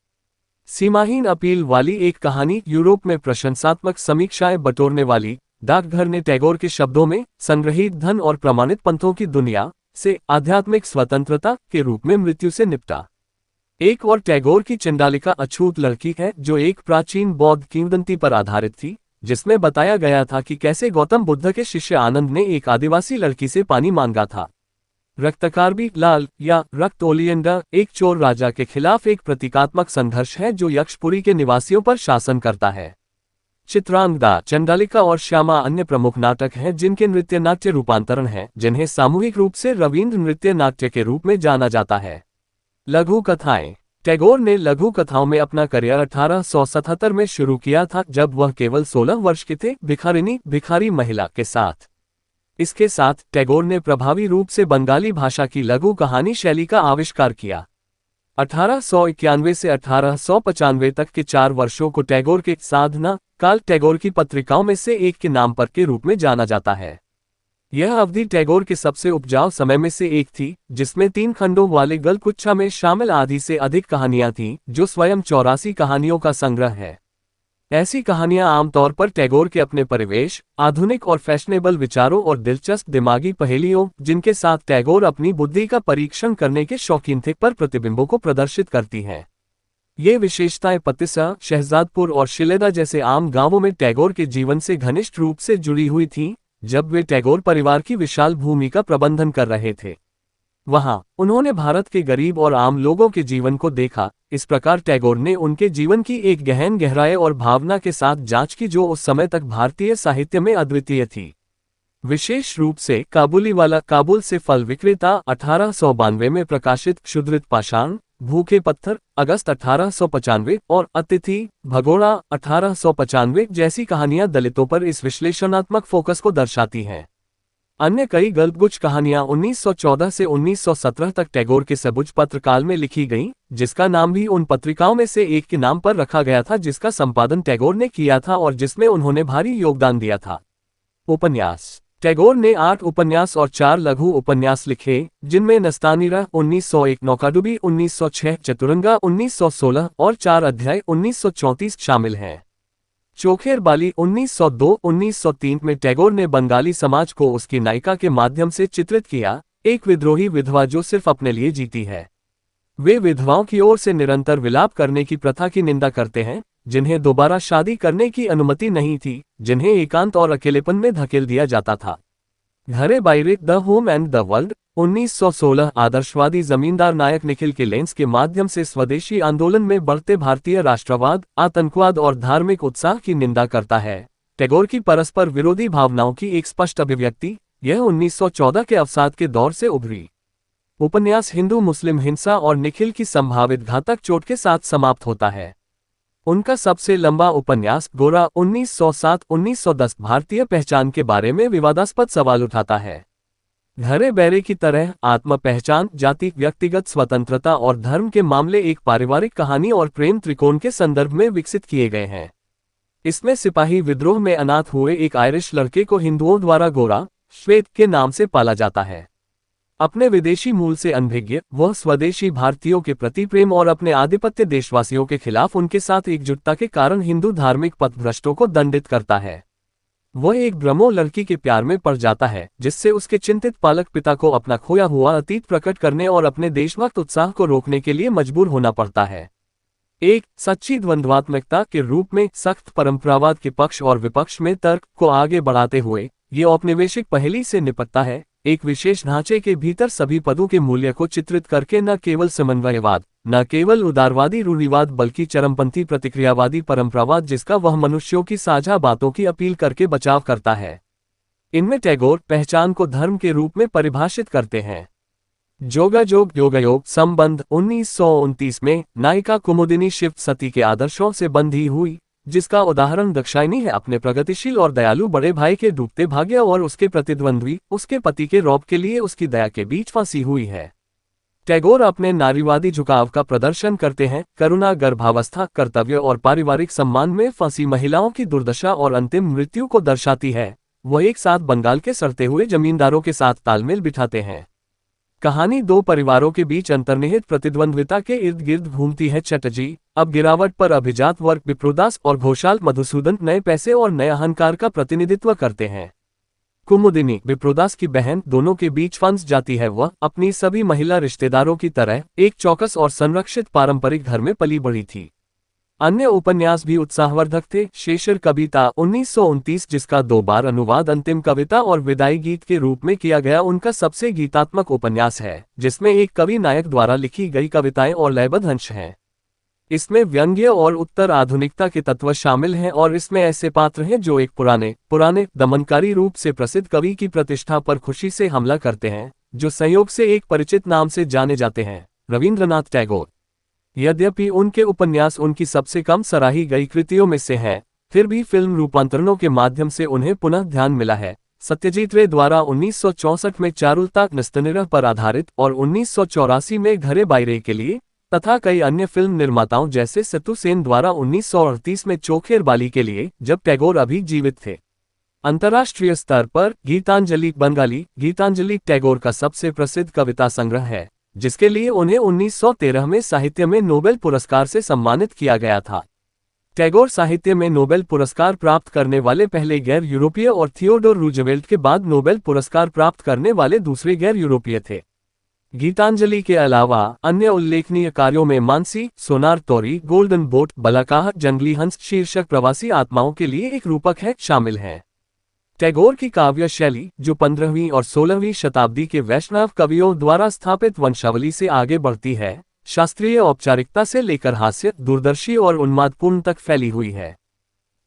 सीमाहीन अपील वाली एक कहानी, यूरोप में प्रशंसात्मक समीक्षाएं बटोरने वाली, डाकघर ने टैगोर के शब्दों में संग्रहीत धन और प्रमाणित पंथों की दुनिया से आध्यात्मिक स्वतंत्रता के रूप में मृत्यु से निपटा। एक और टैगोर की चंडालिका अछूत लड़की है, जो एक प्राचीन बौद्ध किंवदंती पर आधारित थी, जिसमें बताया गया था कि कैसे गौतम बुद्ध के शिष्य आनंद ने एक आदिवासी लड़की से पानी मांगा था। रक्तकारबी लाल या रक्त ओलियंडा एक चोर राजा के खिलाफ एक प्रतीकात्मक संघर्ष है, जो यक्षपुरी के निवासियों पर शासन करता है। चित्रांगदा, चंडालिका और श्यामा अन्य प्रमुख नाटक हैं, जिनके नृत्य नाट्य रूपांतरण हैं, जिन्हें सामूहिक रूप से रवींद्र नृत्य नाट्य के रूप में जाना जाता है। लघु कथाएं। टैगोर ने लघु कथाओं में अपना करियर 1877 में शुरू किया था, जब वह केवल 16 वर्ष के थे, भिखारिनी, भिखारी महिला के साथ। इसके साथ टैगोर ने प्रभावी रूप से बंगाली भाषा की लघु कहानी शैली का आविष्कार किया। 1891 से 1895 तक के 4 वर्षों को टैगोर के साधना काल टैगोर की पत्रिकाओं में से एक के नाम पर के रूप में जाना जाता है। यह अवधि टैगोर के सबसे उपजाऊ समय में से एक थी, जिसमें 3 खंडों वाले गल्पगुच्छा में शामिल आधी से अधिक कहानियां थीं, जो स्वयं 84 कहानियों का संग्रह है। ऐसी कहानियां आमतौर पर टैगोर के अपने परिवेश, आधुनिक और फैशनेबल विचारों और दिलचस्प दिमागी पहेलियों जिनके साथ टैगोर अपनी बुद्धि का परीक्षण करने के शौकीन थे पर प्रतिबिंबों को प्रदर्शित करती हैं। ये विशेषताएं पतिसा, शहजादपुर और शिलेदा जैसे आम गांवों में टैगोर के जीवन से घनिष्ठ रूप से जुड़ी हुई थीं, जब वे टैगोर परिवार की विशाल भूमि का प्रबंधन कर रहे थे। वहां उन्होंने भारत के गरीब और आम लोगों के जीवन को देखा। इस प्रकार टैगोर ने उनके जीवन की एक गहन गहराई और भावना के साथ जांच की जो उस समय तक भारतीय साहित्य में अद्वितीय थी। विशेष रूप से काबुलीवाला, काबुल से फल विक्रेता 1892 में प्रकाशित, क्षुद्रित पाषाण, भूखे पत्थर अगस्त 1895 और अतिथि भगोड़ा 1895 जैसी कहानियां दलितों पर इस विश्लेषणात्मक फोकस को दर्शाती हैं। अन्य कई गल्पगुच्छ कहानियां 1914 से 1917 तक टैगोर के सबुज पत्रकाल में लिखी गईं, जिसका नाम भी उन पत्रिकाओं में से एक के नाम पर रखा गया था जिसका संपादन टैगोर ने किया था और जिसमें उन्होंने भारी योगदान दिया था। उपन्यास। टैगोर ने 8 उपन्यास और 4 लघु उपन्यास लिखे, जिनमें नस्तानीरा 1901, नौकाडुबी 1906, चतुरंगा 1916 और 4 अध्याय 1934 शामिल हैं। चोखेर बाली 1902-1903 में टैगोर ने बंगाली समाज को उसकी नायिका के माध्यम से चित्रित किया, एक विद्रोही विधवा जो सिर्फ अपने लिए जीती है। वे विधवाओं की ओर से निरंतर विलाप करने की प्रथा की निंदा करते हैं, जिन्हें दोबारा शादी करने की अनुमति नहीं थी, जिन्हें एकांत और अकेलेपन में धकेल दिया जाता था। Ghare Baire, the home and the world 1916 आदर्शवादी जमींदार नायक निखिल के लेंस के माध्यम से स्वदेशी आंदोलन में बढ़ते भारतीय राष्ट्रवाद, आतंकवाद और धार्मिक उत्साह की निंदा करता है। टैगोर की परस्पर विरोधी भावनाओं की एक स्पष्ट अभिव्यक्ति यह 1914 के अवसाद के दौर से उभरी। उपन्यास हिंदू मुस्लिम हिंसा और निखिल की संभावित घातक चोट के साथ समाप्त होता है। उनका सबसे लंबा उपन्यास गोरा 1907-1910 भारतीय पहचान के बारे में विवादास्पद सवाल उठाता है। घरे बैरे की तरह आत्म पहचान, जाति, व्यक्तिगत स्वतंत्रता और धर्म के मामले एक पारिवारिक कहानी और प्रेम त्रिकोण के संदर्भ में विकसित किए गए हैं। इसमें सिपाही विद्रोह में अनाथ हुए एक आयरिश लड़के को हिंदुओं द्वारा गोरा, श्वेत के नाम से पाला जाता है। अपने विदेशी मूल से अनभिज्ञ, वह स्वदेशी भारतीयों के प्रति प्रेम और अपने आधिपत्य देशवासियों के खिलाफ उनके साथ एकजुटता के कारण हिंदू धार्मिक पथभ्रष्टों को दंडित करता है। वह एक ब्रह्मो लड़की के प्यार में पड़ जाता है, जिससे उसके चिंतित पालक पिता को अपना खोया हुआ अतीत प्रकट करने और अपने देशभक्त उत्साह को रोकने के लिए मजबूर होना पड़ता है। एक सच्ची द्वंद्वात्मकता के रूप में सख्त परंपरावाद के पक्ष और विपक्ष में तर्क को आगे बढ़ाते हुए ये औपनिवेशिक पहेली से निपटता है, एक विशेष ढांचे के भीतर सभी पदों के मूल्य को चित्रित करके न केवल समन्वयवाद, न केवल उदारवादी रूढ़िवाद बल्कि चरमपंथी प्रतिक्रियावादी परंपरावाद जिसका वह मनुष्यों की साझा बातों की अपील करके बचाव करता है। इनमें टैगोर पहचान को धर्म के रूप में परिभाषित करते हैं। जोगाजोग योगयोग संबंध 1929 में नायिका कुमुदिनी शिव सती के आदर्शों से बंधी हुई, जिसका उदाहरण दाक्षायणी है, अपने प्रगतिशील और दयालु बड़े भाई के डूबते भाग्य और उसके प्रतिद्वंद्वी उसके पति के रौब के लिए उसकी दया के बीच फंसी हुई है। टैगोर अपने नारीवादी झुकाव का प्रदर्शन करते हैं, करुणा, गर्भावस्था, कर्तव्य और पारिवारिक सम्मान में फंसी महिलाओं की दुर्दशा और अंतिम मृत्यु को दर्शाती है। वह एक साथ बंगाल के सड़ते हुए जमींदारों के साथ तालमेल बिठाते हैं। कहानी दो परिवारों के बीच अंतर्निहित प्रतिद्वंद्विता के इर्द गिर्द घूमती है। चटर्जी अब गिरावट पर अभिजात वर्ग विप्रोदास और घोषाल मधुसूदन नए पैसे और नए अहंकार का प्रतिनिधित्व करते हैं। कुमुदिनी विप्रोदास की बहन दोनों के बीच फंस जाती है। वह अपनी सभी महिला रिश्तेदारों की तरह एक चौकस और संरक्षित पारंपरिक घर में पली बढ़ी थी। अन्य उपन्यास भी उत्साहवर्धक थे। शेषर कविता 1929 जिसका 2 बार अनुवाद अंतिम कविता और विदाई गीत के रूप में किया गया उनका सबसे गीतात्मक उपन्यास है, जिसमें एक कवि नायक द्वारा लिखी गई कविताएं और लयबद्ध अंश हैं। इसमें व्यंग्य और उत्तर आधुनिकता के तत्व शामिल हैं और इसमें ऐसे पात्र हैं जो एक पुराने दमनकारी रूप से प्रसिद्ध कवि की प्रतिष्ठा पर खुशी से हमला करते हैं, जो संयोग से एक परिचित नाम से जाने जाते हैं, रविंद्रनाथ टैगोर। यद्यपि उनके उपन्यास उनकी सबसे कम सराही गई कृतियों में से हैं, फिर भी फिल्म रूपांतरणों के माध्यम से उन्हें पुनः ध्यान मिला है। सत्यजीत रे द्वारा 1964 में चारुलता नस्तनिरह पर आधारित और 1984 में घरे बाइरे के लिए तथा कई अन्य फिल्म निर्माताओं जैसे सत्तू सेन द्वारा 1938 में चोखेर बाली के लिए, जब टैगोर अभी जीवित थे। अंतर्राष्ट्रीय स्तर पर गीतांजलि बंगाली गीतांजलि टैगोर का सबसे प्रसिद्ध कविता संग्रह है, जिसके लिए उन्हें 1913 में साहित्य में नोबेल पुरस्कार से सम्मानित किया गया था। टैगोर साहित्य में नोबेल पुरस्कार प्राप्त करने वाले पहले गैर यूरोपीय और थियोडोर रूजवेल्ट के बाद नोबेल पुरस्कार प्राप्त करने वाले दूसरे गैर यूरोपीय थे। गीतांजलि के अलावा अन्य उल्लेखनीय कार्यों में मानसी, सोनार तोरी, गोल्डन बोट, बलाकाह, जंगली हंस शीर्षक प्रवासी आत्माओं के लिए एक रूपक है शामिल हैं। टैगोर की काव्य शैली, जो 15वीं और 16वीं शताब्दी के वैष्णव कवियों द्वारा स्थापित वंशावली से आगे बढ़ती है, शास्त्रीय औपचारिकता से लेकर हास्य, दूरदर्शी और उन्मादपूर्ण तक फैली हुई है।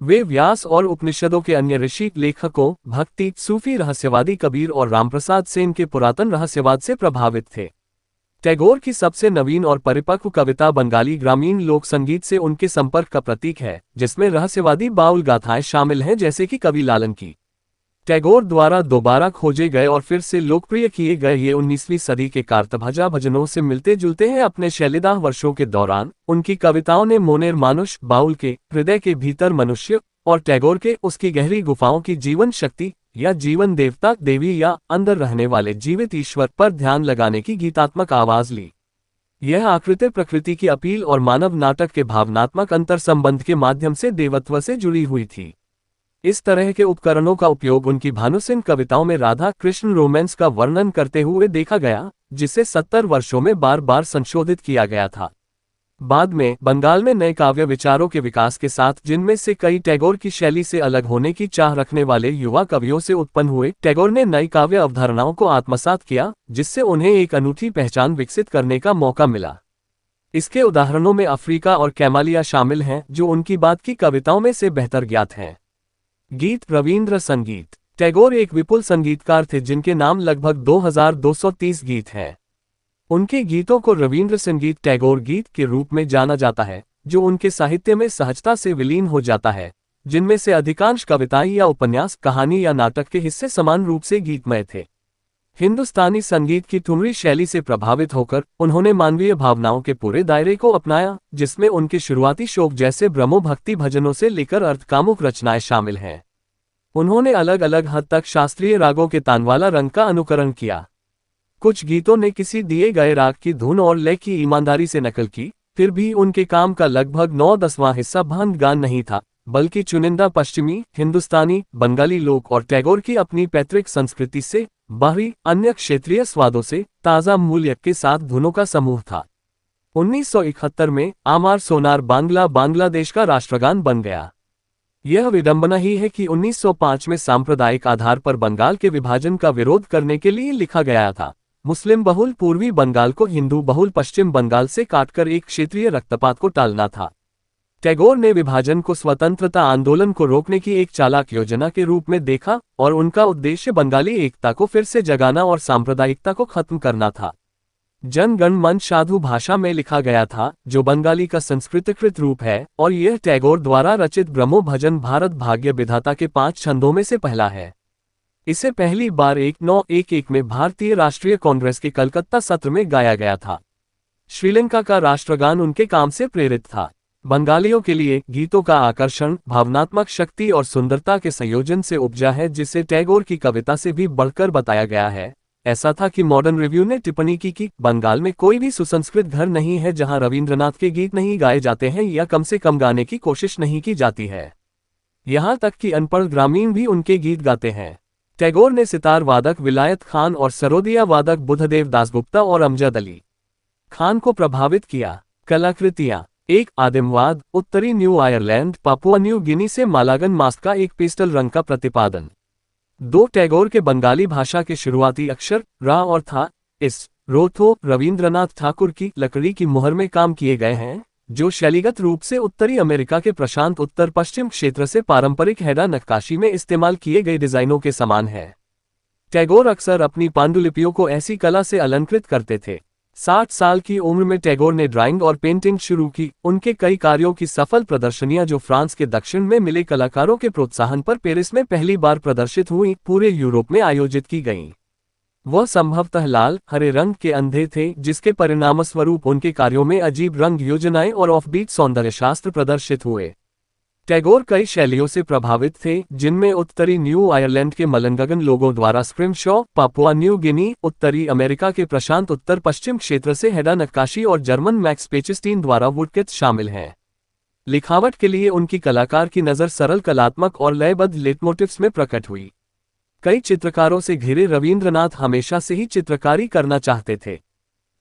वे व्यास और उपनिषदों के अन्य ऋषि लेखकों, भक्ति, सूफी रहस्यवादी कबीर और रामप्रसाद सेन के पुरातन रहस्यवाद से प्रभावित थे। टैगोर की सबसे नवीन और परिपक्व कविता बंगाली ग्रामीण लोक संगीत से उनके संपर्क का प्रतीक है, जिसमें रहस्यवादी बाउल गाथाएं शामिल हैं जैसे कि कवि लालन की। टैगोर द्वारा दोबारा खोजे गए और फिर से लोकप्रिय किए गए ये 19वीं सदी के कार्तभजा भजनों से मिलते जुलते हैं। अपने शैलीदाह वर्षों के दौरान उनकी कविताओं ने मोनेर मानुष, बाउल के हृदय के भीतर मनुष्य और टैगोर के उसकी गहरी गुफाओं की जीवन शक्ति या जीवन देवता, देवी या अंदर रहने वाले जीवित ईश्वर पर ध्यान लगाने की गीतात्मक आवाज ली। यह आकृति प्रकृति की अपील और मानव नाटक के भावनात्मक अंतर संबंध के माध्यम से देवत्व से जुड़ी हुई थी। इस तरह के उपकरणों का उपयोग उनकी भानुसिंह कविताओं में राधा कृष्ण रोमांस का वर्णन करते हुए देखा गया, जिसे 70 वर्षों में बार बार संशोधित किया गया था। बाद में बंगाल में नए काव्य विचारों के विकास के साथ, जिनमें से कई टैगोर की शैली से अलग होने की चाह रखने वाले युवा कवियों से उत्पन्न हुए, टैगोर ने नई काव्य अवधारणाओं को आत्मसात किया, जिससे उन्हें एक अनूठी पहचान विकसित करने का मौका मिला। इसके उदाहरणों में अफ्रीका और कैमालिया शामिल हैं, जो उनकी बाद की कविताओं में से बेहतर ज्ञात हैं। गीत, रवींद्र संगीत। टैगोर एक विपुल संगीतकार थे जिनके नाम लगभग 2230 गीत हैं। उनके गीतों को रवींद्र संगीत, टैगोर गीत के रूप में जाना जाता है, जो उनके साहित्य में सहजता से विलीन हो जाता है, जिनमें से अधिकांश कविताएं या उपन्यास, कहानी या नाटक के हिस्से समान रूप से गीतमय थे। हिंदुस्तानी संगीत की ठुमरी शैली से प्रभावित होकर उन्होंने मानवीय भावनाओं के पूरे दायरे को अपनाया, जिसमें उनके शुरुआती शोक जैसे ब्रह्मो भक्ति भजनों से लेकर अर्थकामुक रचनाएं शामिल हैं। उन्होंने अलग अलग हद तक शास्त्रीय रागों के तानवाला रंग का अनुकरण किया। कुछ गीतों ने किसी दिए गए राग की धुन और लय की ईमानदारी से नकल की, फिर भी उनके काम का लगभग 9/10वां हिस्सा भंग गान नहीं था, बल्कि चुनिंदा पश्चिमी, हिंदुस्तानी, बंगाली लोक और टैगोर की अपनी पैतृक संस्कृति से बाहरी अन्य क्षेत्रीय स्वादों से ताज़ा मूल्य के साथ धुनों का समूह था। 1971 में आमार सोनार बांग्ला बांग्लादेश का राष्ट्रगान बन गया। यह विडंबना ही है कि 1905 में सांप्रदायिक आधार पर बंगाल के विभाजन का विरोध करने के लिए लिखा गया था। मुस्लिम बहुल पूर्वी बंगाल को हिंदू बहुल पश्चिम बंगाल से काटकर एक क्षेत्रीय रक्तपात को टालना था। टैगोर ने विभाजन को स्वतंत्रता आंदोलन को रोकने की एक चालाक योजना के रूप में देखा और उनका उद्देश्य बंगाली एकता को फिर से जगाना और सांप्रदायिकता को खत्म करना था। जन गण मन साधु भाषा में लिखा गया था, जो बंगाली का संस्कृतकृत रूप है, और यह टैगोर द्वारा रचित ब्रह्मो भजन भारत भाग्य विधाता के 5 छंदों में से पहला है। इसे पहली बार 1911 में भारतीय राष्ट्रीय कांग्रेस के कलकत्ता सत्र में गाया गया था। श्रीलंका का राष्ट्रगान उनके काम से प्रेरित था। बंगालियों के लिए गीतों का आकर्षण भावनात्मक शक्ति और सुंदरता के संयोजन से उपजा है, जिसे टैगोर की कविता से भी बढ़कर बताया गया है। ऐसा था कि मॉडर्न रिव्यू ने टिप्पणी की कि बंगाल में कोई भी सुसंस्कृत घर नहीं है जहां रविंद्रनाथ के गीत नहीं गाए जाते हैं या कम से कम गाने की कोशिश नहीं की जाती है। यहां तक कि अनपढ़ ग्रामीण भी उनके गीत गाते हैं। टैगोर ने सितार वादक विलायत खान और सरोदिया वादक बुद्धदेव दासगुप्ता और अमजद अली खान को प्रभावित किया। कलाकृतियां, एक आदिमवाद, उत्तरी new Ireland Papua New Guinea से मालागन मास्क का एक पेस्टल रंग का प्रतिपादन। 2 टैगोर के बंगाली भाषा के शुरुआती अक्षर रा और था, इस रोथो रविंद्रनाथ ठाकुर की लकड़ी की मुहर में काम किए गए हैं, जो शैलीगत रूप से उत्तरी अमेरिका के प्रशांत उत्तर पश्चिम क्षेत्र से पारंपरिक हैडा नक्काशी में इस्तेमाल किए गए डिजाइनों के समान है। टैगोर अक्सर अपनी पांडुलिपियों को ऐसी कला से अलंकृत करते थे। 60 साल की उम्र में टैगोर ने ड्राइंग और पेंटिंग शुरू की। उनके कई कार्यों की सफल प्रदर्शनियां, जो फ्रांस के दक्षिण में मिले कलाकारों के प्रोत्साहन पर पेरिस में पहली बार प्रदर्शित हुई, पूरे यूरोप में आयोजित की गईं। वह संभवतः लाल हरे रंग के अंधे थे, जिसके परिणामस्वरूप उनके कार्यों में अजीब रंग योजनाएं और ऑफबीट सौंदर्यशास्त्र प्रदर्शित हुए। टैगोर कई शैलियों से प्रभावित थे, जिनमें उत्तरी न्यू आयरलैंड के मलंगगन लोगों द्वारा स्क्रिमशॉ, पापुआ न्यू गिनी, उत्तरी अमेरिका के प्रशांत उत्तर पश्चिम क्षेत्र से हैडा नक्काशी और जर्मन मैक्स पेचेस्टीन द्वारा वुडकिट शामिल हैं। लिखावट के लिए उनकी कलाकार की नज़र सरल कलात्मक और लयबद्ध लेटमोटिव्स में प्रकट हुई। कई चित्रकारों से घिरे रवींद्रनाथ हमेशा से ही चित्रकारी करना चाहते थे।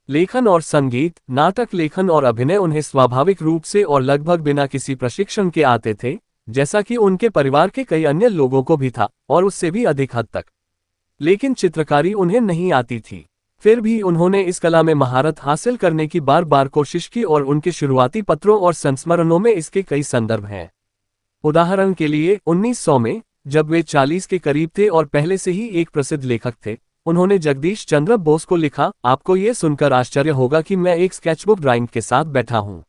लेखन और संगीत, नाटक लेखन और अभिनय उन्हें स्वाभाविक रूप से और लगभग बिना किसी प्रशिक्षण के आते थे, जैसा कि उनके परिवार के कई अन्य लोगों को भी था, और उससे भी अधिक हद तक। लेकिन चित्रकारी उन्हें नहीं आती थी। फिर भी उन्होंने इस कला में महारत हासिल करने की बार बार कोशिश की और उनके शुरुआती पत्रों और संस्मरणों में इसके कई संदर्भ हैं। उदाहरण के लिए 1900 में, जब वे 40 के करीब थे और पहले से ही एक प्रसिद्ध लेखक थे, उन्होंने जगदीश चंद्र बोस को लिखा, आपको ये सुनकर आश्चर्य होगा कि मैं एक स्केचबुक ड्राइंग के साथ बैठा हूँ।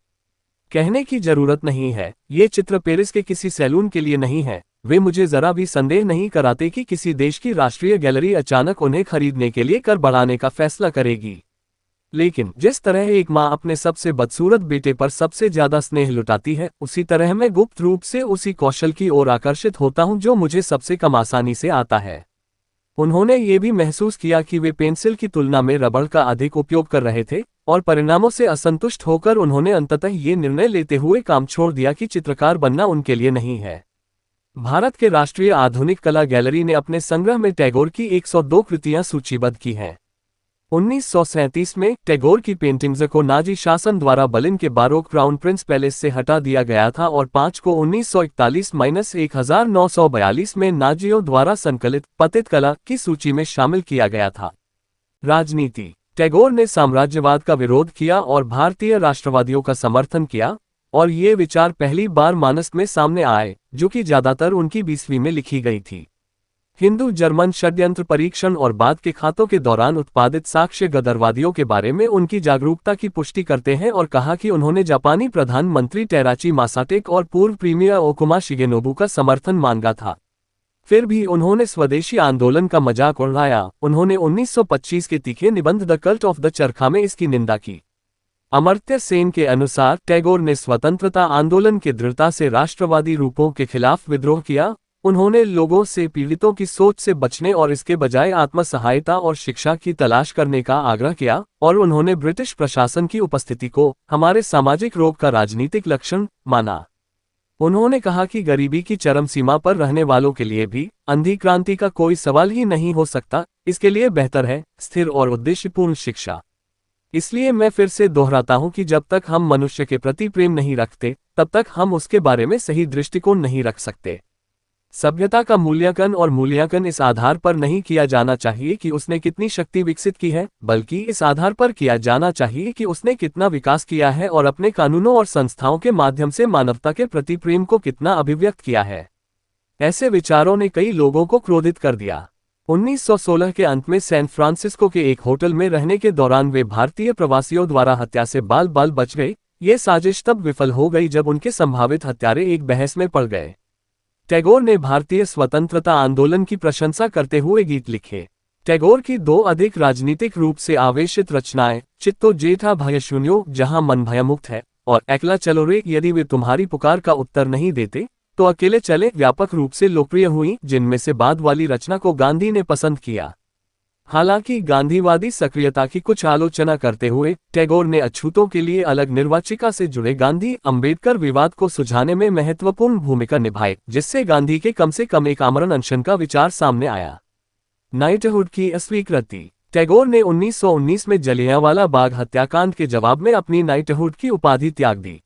कहने की जरूरत नहीं है, ये चित्र पेरिस के किसी सैलून के लिए नहीं है। वे मुझे जरा भी संदेह नहीं कराते कि किसी देश की राष्ट्रीय गैलरी अचानक उन्हें खरीदने के लिए कर बढ़ाने का फैसला करेगी। लेकिन जिस तरह एक माँ अपने सबसे बदसूरत बेटे पर सबसे ज्यादा स्नेह लुटाती है, उसी तरह मैं गुप्त रूप से उसी कौशल की ओर आकर्षित होता हूँ जो मुझे सबसे कम आसानी से आता है। उन्होंने ये भी महसूस किया कि वे पेंसिल की तुलना में रबड़ का अधिक उपयोग कर रहे थे, और परिणामों से असंतुष्ट होकर उन्होंने अंततः ये निर्णय लेते हुए काम छोड़ दिया कि चित्रकार बनना उनके लिए नहीं है। भारत के राष्ट्रीय आधुनिक कला गैलरी ने अपने संग्रह में टैगोर की 102 कृतियां सूचीबद्ध की हैं। 1937 में टैगोर की पेंटिंग्स को नाजी शासन द्वारा बर्लिन के बारोक क्राउन प्रिंस पैलेस से हटा दिया गया था और 5 को 1941-1942 में नाजियों द्वारा संकलित पतित कला की सूची में शामिल किया गया था। राजनीति। टैगोर ने साम्राज्यवाद का विरोध किया और भारतीय राष्ट्रवादियों का समर्थन किया, और ये विचार पहली बार मानस में सामने आए, जो कि ज्यादातर उनकी 20वीं में लिखी गई थी। हिंदू जर्मन षड्यंत्र परीक्षण और बाद के खातों के दौरान उत्पादित साक्ष्य गदरवादियों के बारे में उनकी जागरूकता की पुष्टि करते हैं और कहा कि उन्होंने जापानी प्रधानमंत्री टेराची मासाटेक और पूर्व प्रीमियर ओकुमा शिगेनोबु का समर्थन मांगा था। फिर भी उन्होंने स्वदेशी आंदोलन का मजाक उड़ाया। उन्होंने 1925 के तीखे निबंध द कल्ट ऑफ द चरखा में इसकी निंदा की। अमर्त्य सेन के अनुसार टैगोर ने स्वतंत्रता आंदोलन के दृढ़ता से राष्ट्रवादी रूपों के खिलाफ विद्रोह किया। उन्होंने लोगों से पीड़ितों की सोच से बचने और इसके बजाय आत्म सहायता और शिक्षा की तलाश करने का आग्रह किया, और उन्होंने ब्रिटिश प्रशासन की उपस्थिति को हमारे सामाजिक रोग का राजनीतिक लक्षण माना। उन्होंने कहा कि गरीबी की चरम सीमा पर रहने वालों के लिए भी अंधी क्रांति का कोई सवाल ही नहीं हो सकता। इसके लिए बेहतर है स्थिर और उद्देश्यपूर्ण शिक्षा। इसलिए मैं फिर से दोहराता हूं कि जब तक हम मनुष्य के प्रति प्रेम नहीं रखते, तब तक हम उसके बारे में सही दृष्टिकोण नहीं रख सकते। सभ्यता का मूल्यांकन इस आधार पर नहीं किया जाना चाहिए कि उसने कितनी शक्ति विकसित की है, बल्कि इस आधार पर किया जाना चाहिए कि उसने कितना विकास किया है और अपने कानूनों और संस्थाओं के माध्यम से मानवता के प्रति प्रेम को कितना अभिव्यक्त किया है। ऐसे विचारों ने कई लोगों को क्रोधित कर दिया। 1916 के अंत में सैन फ्रांसिस्को के एक होटल में रहने के दौरान वे भारतीय प्रवासियों द्वारा हत्या से बाल बाल बच गए। ये साजिश तब विफल हो गई जब उनके संभावित हत्यारे एक बहस में पड़ गए। टैगोर ने भारतीय स्वतंत्रता आंदोलन की प्रशंसा करते हुए गीत लिखे। टैगोर की 2 अधिक राजनीतिक रूप से आवेशित रचनाएं, चित्तो जेठा भयशून्यो जहां मन भयमुक्त है, और एकला चलो रे यदि वे तुम्हारी पुकार का उत्तर नहीं देते तो अकेले चले, व्यापक रूप से लोकप्रिय हुई, जिनमें से बाद वाली रचना को गांधी ने पसंद किया। हालांकि गांधीवादी सक्रियता की कुछ आलोचना करते हुए टैगोर ने अछूतों के लिए अलग निर्वाचिका से जुड़े गांधी अंबेडकर विवाद को सुलझाने में महत्वपूर्ण भूमिका निभाई, जिससे गांधी के कम से कम एक आमरण अनशन का विचार सामने आया। नाइटहुड की अस्वीकृति। टैगोर ने 1919 में जलियांवाला बाग हत्याकांड के जवाब में अपनी नाइटहुड की उपाधि त्याग दी।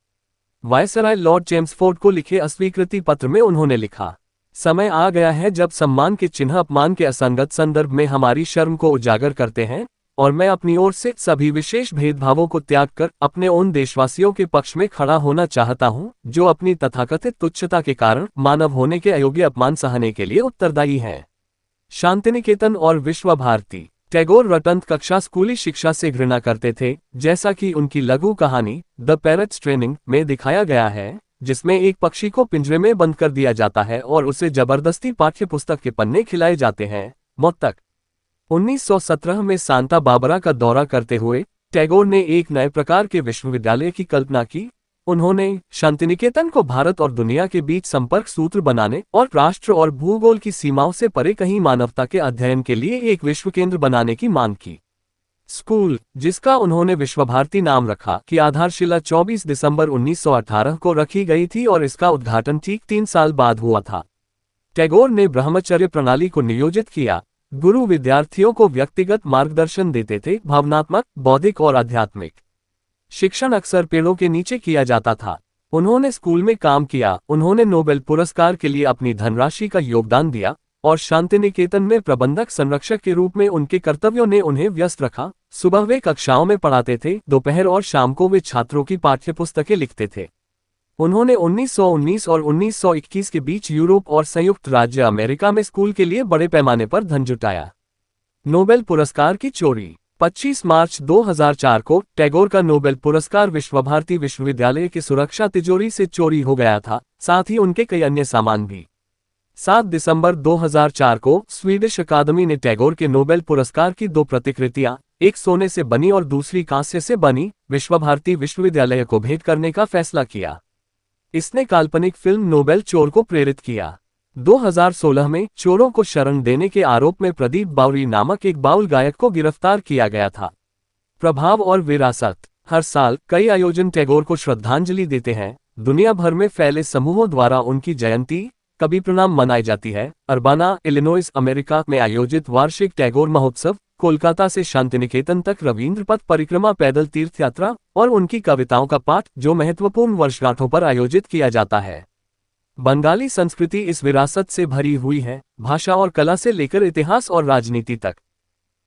वायसराय लॉर्ड चेम्सफोर्ड को लिखे अस्वीकृति पत्र में उन्होंने लिखा, समय आ गया है जब सम्मान के चिन्ह अपमान के असंगत संदर्भ में हमारी शर्म को उजागर करते हैं, और मैं अपनी ओर से सभी विशेष भेदभावों को त्याग कर अपने उन देशवासियों के पक्ष में खड़ा होना चाहता हूं जो अपनी तथाकथित तुच्छता के कारण मानव होने के अयोग्य अपमान सहने के लिए उत्तरदायी हैं। शांतिनिकेतन और विश्व भारती। टैगोर रटंत कक्षा स्कूली शिक्षा से घृणा करते थे, जैसा कि उनकी लघु कहानी द पैरट्स ट्रेनिंग में दिखाया गया है, जिसमें एक पक्षी को पिंजरे में बंद कर दिया जाता है और उसे जबरदस्ती पाठ्य पुस्तक के पन्ने खिलाए जाते हैं, मौत तक। 1917 में सांता बाबरा का दौरा करते हुए टैगोर ने एक नए प्रकार के विश्वविद्यालय की कल्पना की। उन्होंने शांतिनिकेतन को भारत और दुनिया के बीच संपर्क सूत्र बनाने और राष्ट्र और भूगोल की सीमाओं से परे कहीं मानवता के अध्ययन के लिए एक विश्व केंद्र बनाने की मांग की। स्कूल, जिसका उन्होंने विश्वभारती नाम रखा, की आधारशिला 24 दिसंबर 1918 को रखी गई थी और इसका उद्घाटन ठीक 3 साल बाद हुआ था। टैगोर ने ब्रह्मचर्य प्रणाली को नियोजित किया। गुरु विद्यार्थियों को व्यक्तिगत मार्गदर्शन देते थे, भावनात्मक, बौद्धिक और आध्यात्मिक शिक्षण अक्सर पेड़ों के नीचे किया जाता था। उन्होंने स्कूल में काम किया, उन्होंने नोबेल पुरस्कार के लिए अपनी धनराशि का योगदान दिया और शांतिनिकेतन में प्रबंधक संरक्षक के रूप में उनके कर्तव्यों ने उन्हें व्यस्त रखा। सुबह वे कक्षाओं में पढ़ाते थे, दोपहर और शाम को वे छात्रों की पाठ्यपुस्तकें लिखते थे। उन्होंने 1919 और 1921 के बीच यूरोप और संयुक्त राज्य अमेरिका में स्कूल के लिए बड़े पैमाने पर धन जुटाया। नोबेल पुरस्कार की चोरी। 25 मार्च 2004 को टैगोर का नोबेल पुरस्कार विश्वभारती विश्वविद्यालय की सुरक्षा तिजोरी से चोरी हो गया था, साथ ही उनके कई अन्य सामान भी। 7 दिसंबर 2004 को स्वीडिश अकादमी ने टैगोर के नोबेल पुरस्कार की 2 प्रतिकृतियां, एक सोने से बनी और दूसरी कांस्य से बनी, विश्वभारती विश्वविद्यालय को भेंट करने का फैसला किया। इसने काल्पनिक फिल्म नोबेल चोर को प्रेरित किया। 2016 में चोरों को शरण देने के आरोप में प्रदीप बाउरी नामक एक बाउल गायक को गिरफ्तार किया गया था। प्रभाव और विरासत। हर साल कई आयोजन टैगोर को श्रद्धांजलि देते हैं। दुनिया भर में फैले समूहों द्वारा उनकी जयंती कभी प्रणाम मनाई जाती है। अर्बाना, इलिनॉइस, अमेरिका में आयोजित वार्षिक टैगोर महोत्सव, कोलकाता से शांतिनिकेतन तक रवींद्र पथ परिक्रमा, पैदल तीर्थ यात्रा और उनकी कविताओं का पाठ, जो महत्वपूर्ण वर्षगांठों पर आयोजित किया जाता है। बंगाली संस्कृति इस विरासत से भरी हुई है, भाषा और कला से लेकर इतिहास और राजनीति तक।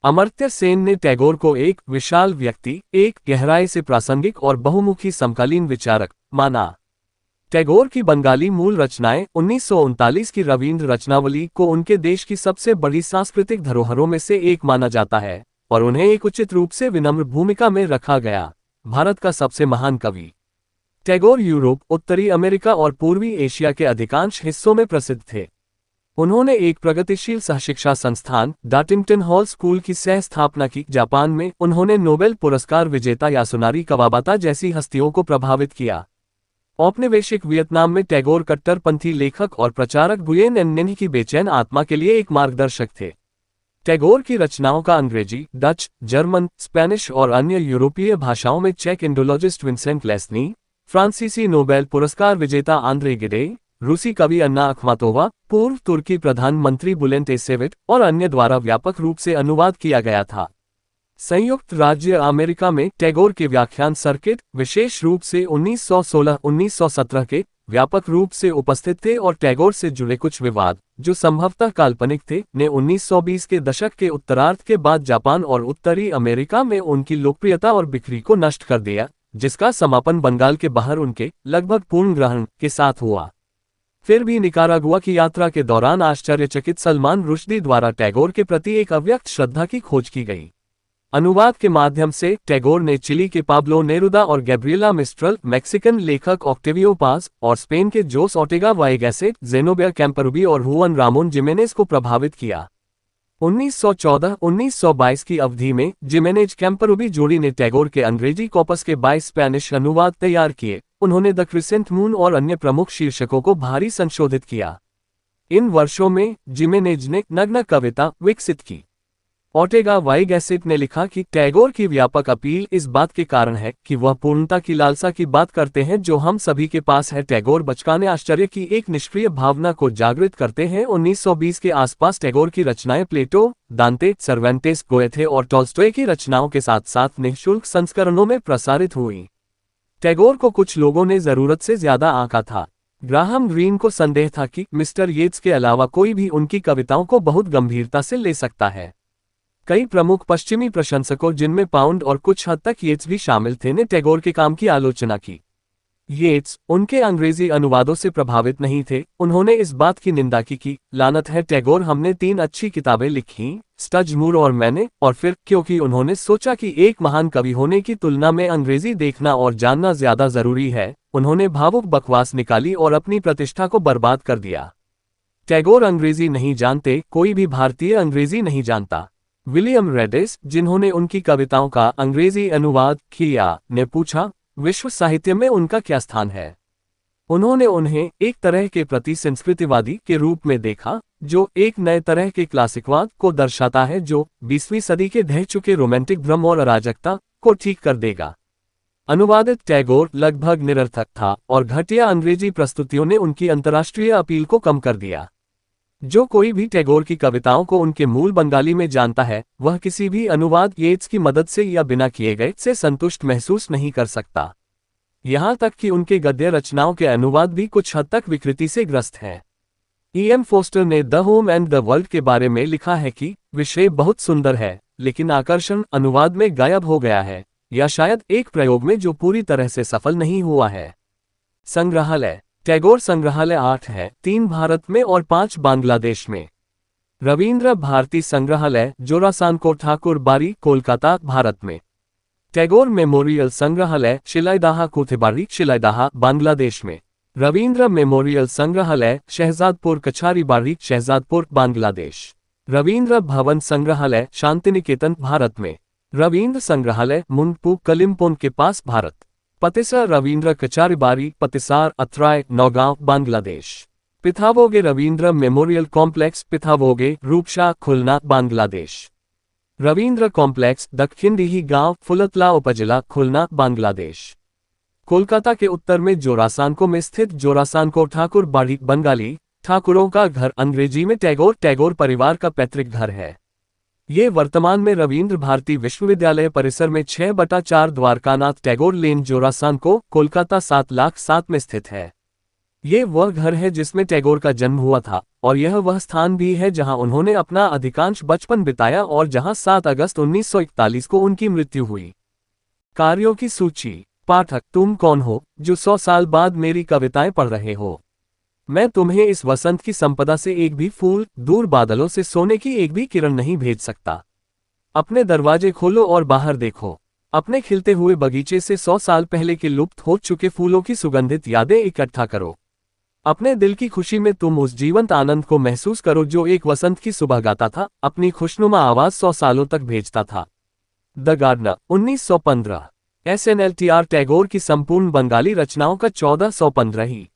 अमर्त्य सेन ने टैगोर को एक विशाल व्यक्ति, एक गहराई से प्रासंगिक और बहुमुखी समकालीन विचारक माना। टैगोर की बंगाली मूल रचनाएं 1939 की रवींद्र रचनावली को उनके देश की सबसे बड़ी सांस्कृतिक धरोहरों में से एक माना जाता है और उन्हें एक उचित रूप से विनम्र भूमिका में रखा गया। भारत का सबसे महान कवि। टैगोर यूरोप, उत्तरी अमेरिका और पूर्वी एशिया के अधिकांश हिस्सों में प्रसिद्ध थे। उन्होंने एक प्रगतिशील सहशिक्षा संस्थान डार्टिंगटन हॉल स्कूल की सह स्थापना की। जापान में उन्होंने नोबेल पुरस्कार विजेता यासुनारी कवाबाता जैसी हस्तियों को प्रभावित किया। औपनिवेशिक वियतनाम में टैगोर कट्टरपंथी लेखक और प्रचारक गुयेन एन की बेचैन आत्मा के लिए एक मार्गदर्शक थे। टैगोर की रचनाओं का अंग्रेजी, डच, जर्मन, स्पेनिश और अन्य यूरोपीय भाषाओं में चेक इंडोलॉजिस्ट विंसेंट लेस्नी, फ्रांसीसी नोबेल पुरस्कार विजेता आंद्रे गिडे, रूसी कवि अन्ना अखमातोवा, पूर्व तुर्की प्रधानमंत्री बुलेंट एसेविट और अन्य द्वारा व्यापक रूप से अनुवाद किया गया था। संयुक्त राज्य अमेरिका में टैगोर के व्याख्यान सर्किट, विशेष रूप से 1916-1917 के, व्यापक रूप से उपस्थित थे और टैगोर से जुड़े कुछ विवाद, जो संभवतः काल्पनिक थे, ने 1920 के दशक के उत्तरार्ध के बाद जापान और उत्तरी अमेरिका में उनकी लोकप्रियता और बिक्री को नष्ट कर दिया, जिसका समापन बंगाल के बाहर उनके लगभग पूर्ण ग्रहण के साथ हुआ। फिर भी निकारागुआ की यात्रा के दौरान आश्चर्यचकित सलमान रुश्दी द्वारा टैगोर के प्रति एक अव्यक्त श्रद्धा की खोज की गई। अनुवाद के माध्यम से टैगोर ने चिली के पाब्लो नेरुदा और गैब्रिएला मिस्ट्रल, मैक्सिकन लेखक ऑक्टेवियो पाज और स्पेन के जोस ओर्टेगा वाई गैसेट, ज़ेनोबिया कैम्परुबी और हुआन रामोन जिमेनेज को प्रभावित किया। 1914-1922 की अवधि में जिमेनेज कैम्परुबी जोड़ी ने टैगोर के अंग्रेजी कॉपस के 22 स्पेनिश अनुवाद तैयार किए। उन्होंने द क्रिसेंट मून और अन्य प्रमुख शीर्षकों को भारी संशोधित किया। इन वर्षों में जिमेनेज ने नग्न कविता विकसित की। ओर्टेगा वाई गैसेट ने लिखा कि टैगोर की व्यापक अपील इस बात के कारण है कि वह पूर्णता की लालसा की बात करते हैं जो हम सभी के पास है। टैगोर बचकाने आश्चर्य की एक निष्क्रिय भावना को जागृत करते हैं। 1920 के आसपास टैगोर की रचनाएं प्लेटो, दांते, सर्वेंटेस, गोएथे और टॉल्स्टॉय की रचनाओं के साथ साथ निःशुल्क संस्करणों में प्रसारित हुई। टैगोर को कुछ लोगों ने जरूरत से ज्यादा आंका था। ग्राहम ग्रीन को संदेह था कि मिस्टर येट्स के अलावा कोई भी उनकी कविताओं को बहुत गंभीरता से ले सकता है। कई प्रमुख पश्चिमी प्रशंसकों, जिनमें पाउंड और कुछ हद तक येट्स भी शामिल थे, ने टैगोर के काम की आलोचना की। येट्स उनके अंग्रेजी अनुवादों से प्रभावित नहीं थे। उन्होंने इस बात की निंदा की कि लानत है टैगोर, हमने 3 अच्छी किताबें लिखीं, स्टज मूर और मैंने, और फिर क्योंकि उन्होंने सोचा कि एक महान कवि होने की तुलना में अंग्रेजी देखना और जानना ज्यादा जरूरी है, उन्होंने भावुक बकवास निकाली और अपनी प्रतिष्ठा को बर्बाद कर दिया। टैगोर अंग्रेजी नहीं जानते, कोई भी भारतीय अंग्रेजी नहीं जानता। विलियम रेडिस, जिन्होंने उनकी कविताओं का अंग्रेजी अनुवाद किया, ने पूछा, विश्व साहित्य में उनका क्या स्थान है? उन्होंने उन्हें एक तरह के प्रति संस्कृतिवादी के रूप में देखा। जो एक नए तरह के क्लासिकवाद को दर्शाता है जो 20वीं सदी के ढह चुके रोमांटिक भ्रम और अराजकता को ठीक कर देगा। अनुवादित टैगोर लगभग निरर्थक था और घटिया अंग्रेजी प्रस्तुतियों ने उनकी अंतर्राष्ट्रीय अपील को कम कर दिया। जो कोई भी टैगोर की कविताओं को उनके मूल बंगाली में जानता है, वह किसी भी अनुवाद येट्स की मदद से या बिना किए गए से संतुष्ट महसूस नहीं कर सकता। यहाँ तक कि उनके गद्य रचनाओं के अनुवाद भी कुछ हद तक विकृति से ग्रस्त हैं। E.M. फोस्टर ने the home and the world के बारे में लिखा है कि विषय बहुत सुंदर है, लेकिन आकर्षण अनुवाद में गायब हो गया है, या शायद एक प्रयोग में जो पूरी तरह से सफल नहीं हुआ है। संग्रहालय टैगोर संग्रहालय 8 है, 3 भारत में और 5 बांग्लादेश में। रविंद्र भारती संग्रहालय जोरासानको ठाकुर बाड़ी कोलकाता भारत में। टैगोर मेमोरियल संग्रहालय शिलाइदाह कोथेबाड़ी शिलाइदाह बांग्लादेश में। रविंद्र मेमोरियल संग्रहालय शहजादपुर कछारीबाड़ी शहजादपुर बांग्लादेश। रविंद्र भवन संग्रहालय शांतिनिकेतन भारत में। रविंद्र संग्रहालय मुंगपू कलिम्पोंग के पास भारत। पतिसर रविंद्र कचारीबाड़ी पतिसार अथराय नौगांव बांग्लादेश। पिथावोगे रविंद्र मेमोरियल कॉम्प्लेक्स पिथावोगे रूपसा खुलना बांग्लादेश। रविंद्र कॉम्प्लेक्स दक्षिणडीही गांव फुलतला उपजिला खुलना बांग्लादेश। कोलकाता के उत्तर में जोरासानको में स्थित जोरासानको ठाकुर बाड़ी बंगाली ठाकुरों का घर अंग्रेजी में टैगोर परिवार का पैतृक घर है। ये वर्तमान में रविंद्र भारती विश्वविद्यालय परिसर में 6/4 द्वारकानाथ टैगोर लेन जोरासानको कोलकाता 7,07,000 में स्थित है। ये वह घर है जिसमें टैगोर का जन्म हुआ था और यह वह स्थान भी है जहां उन्होंने अपना अधिकांश बचपन बिताया और जहां 7 अगस्त 1941 को उनकी मृत्यु हुई। कार्यों की सूची। पाठक, तुम कौन हो जो 100 साल बाद मेरी कविताएं पढ़ रहे हो? मैं तुम्हें इस वसंत की संपदा से एक भी फूल, दूर बादलों से सोने की एक भी किरण नहीं भेज सकता। अपने दरवाजे खोलो और बाहर देखो। अपने खिलते हुए बगीचे से 100 साल पहले के लुप्त हो चुके फूलों की सुगंधित यादें इकट्ठा करो। अपने दिल की खुशी में तुम उस जीवंत आनंद को महसूस करो जो एक वसंत की सुबह गाता था, अपनी खुशनुमा आवाज 100 सालों तक भेजता था। The gardener 1915। SNLTR टैगोर की संपूर्ण बंगाली रचनाओं का 1415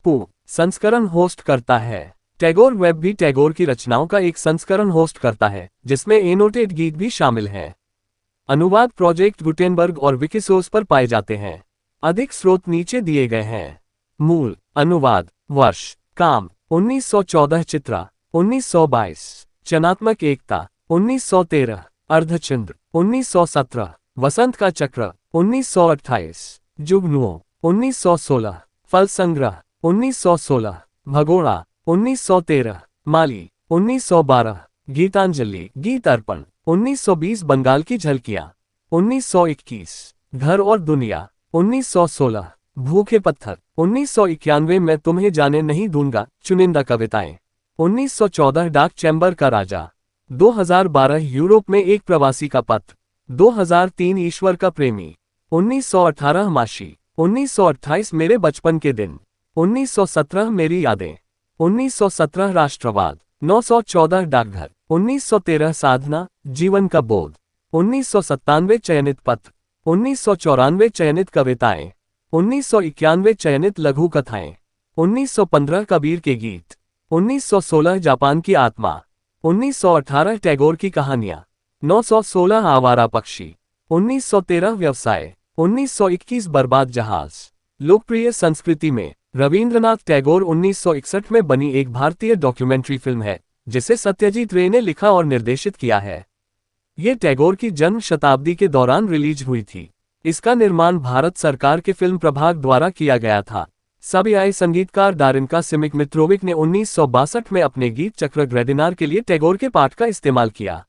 पू संस्करण होस्ट करता है। टैगोर वेब भी टैगोर की रचनाओं का एक संस्करण होस्ट करता है, जिसमें एनोटेड गीत भी शामिल हैं। अनुवाद प्रोजेक्ट गुटेनबर्ग और विकिसोर्स पर पाए जाते हैं। अधिक स्रोत नीचे दिए गए हैं। मूल अनुवाद वर्ष काम 1914 चित्रा 1922 चनात्मक एकता 1913 अर्धचंद्र 1917 वसंत का चक्र 1928 जुगनुओं 1916 फल संग्रह 1916 भगोड़ा 1913 माली 1912 गीतांजलि गीत अर्पण 1920 बंगाल की झलकियां 1921 घर और दुनिया 1916 भूखे पत्थर 1991 मैं तुम्हें जाने नहीं दूंगा चुनिंदा कविताएं 1914 डाक चैम्बर का राजा 2012 यूरोप में एक प्रवासी का पत्र 2003 ईश्वर का प्रेमी 1918 माशी 1928 मेरे बचपन के दिन 1917 मेरी यादें 1917 राष्ट्रवाद 914 डाकघर 1913 साधना जीवन का बोध 1997 चयनित पत्र 1994 चयनित कविताएं 1991 चयनित लघु कथाएं 1915 कबीर के गीत 1916 जापान की आत्मा 1918 टैगोर की कहानियां 916 आवारा पक्षी 1913 व्यवसाय 1921 बर्बाद जहाज। लोकप्रिय संस्कृति में रविंद्रनाथ टैगोर 1961 में बनी एक भारतीय डॉक्यूमेंट्री फिल्म है जिसे सत्यजीत रे ने लिखा और निर्देशित किया है। ये टैगोर की जन्म शताब्दी के दौरान रिलीज हुई थी। इसका निर्माण भारत सरकार के फिल्म प्रभाग द्वारा किया गया था। सबीआई संगीतकार डारिनका सिमिक मित्रोविक ने 1962 में अपने गीत चक्र ग्रेडिनार के लिए टैगोर के पाठ का इस्तेमाल किया।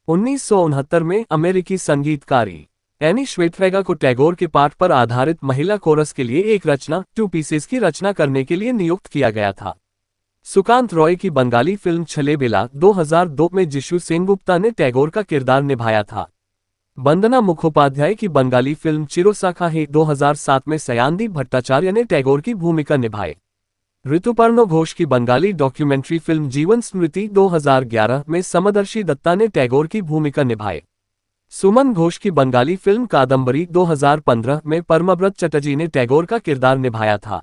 1969 में अमेरिकी संगीतकारी एनी श्वेतवेगा को टैगोर के पाठ पर आधारित महिला कोरस के लिए एक रचना 2 पीसेस की रचना करने के लिए नियुक्त किया गया था। सुकांत रॉय की बंगाली फिल्म छलेबेला 2002 में जिशु सेनगुप्ता ने टैगोर का किरदार निभाया था। वंदना मुखोपाध्याय की बंगाली फिल्म चिरोसाखा है 2007 में सयानदीप भट्टाचार्य ने टैगोर की भूमिका निभाई। ऋतुपर्णो घोष की बंगाली डॉक्यूमेंट्री फिल्म जीवन स्मृति 2011 में समदर्शी दत्ता ने टैगोर की भूमिका निभाई। सुमन घोष की बंगाली फिल्म कादम्बरी 2015 में परमव्रत चटर्जी ने टैगोर का किरदार निभाया था।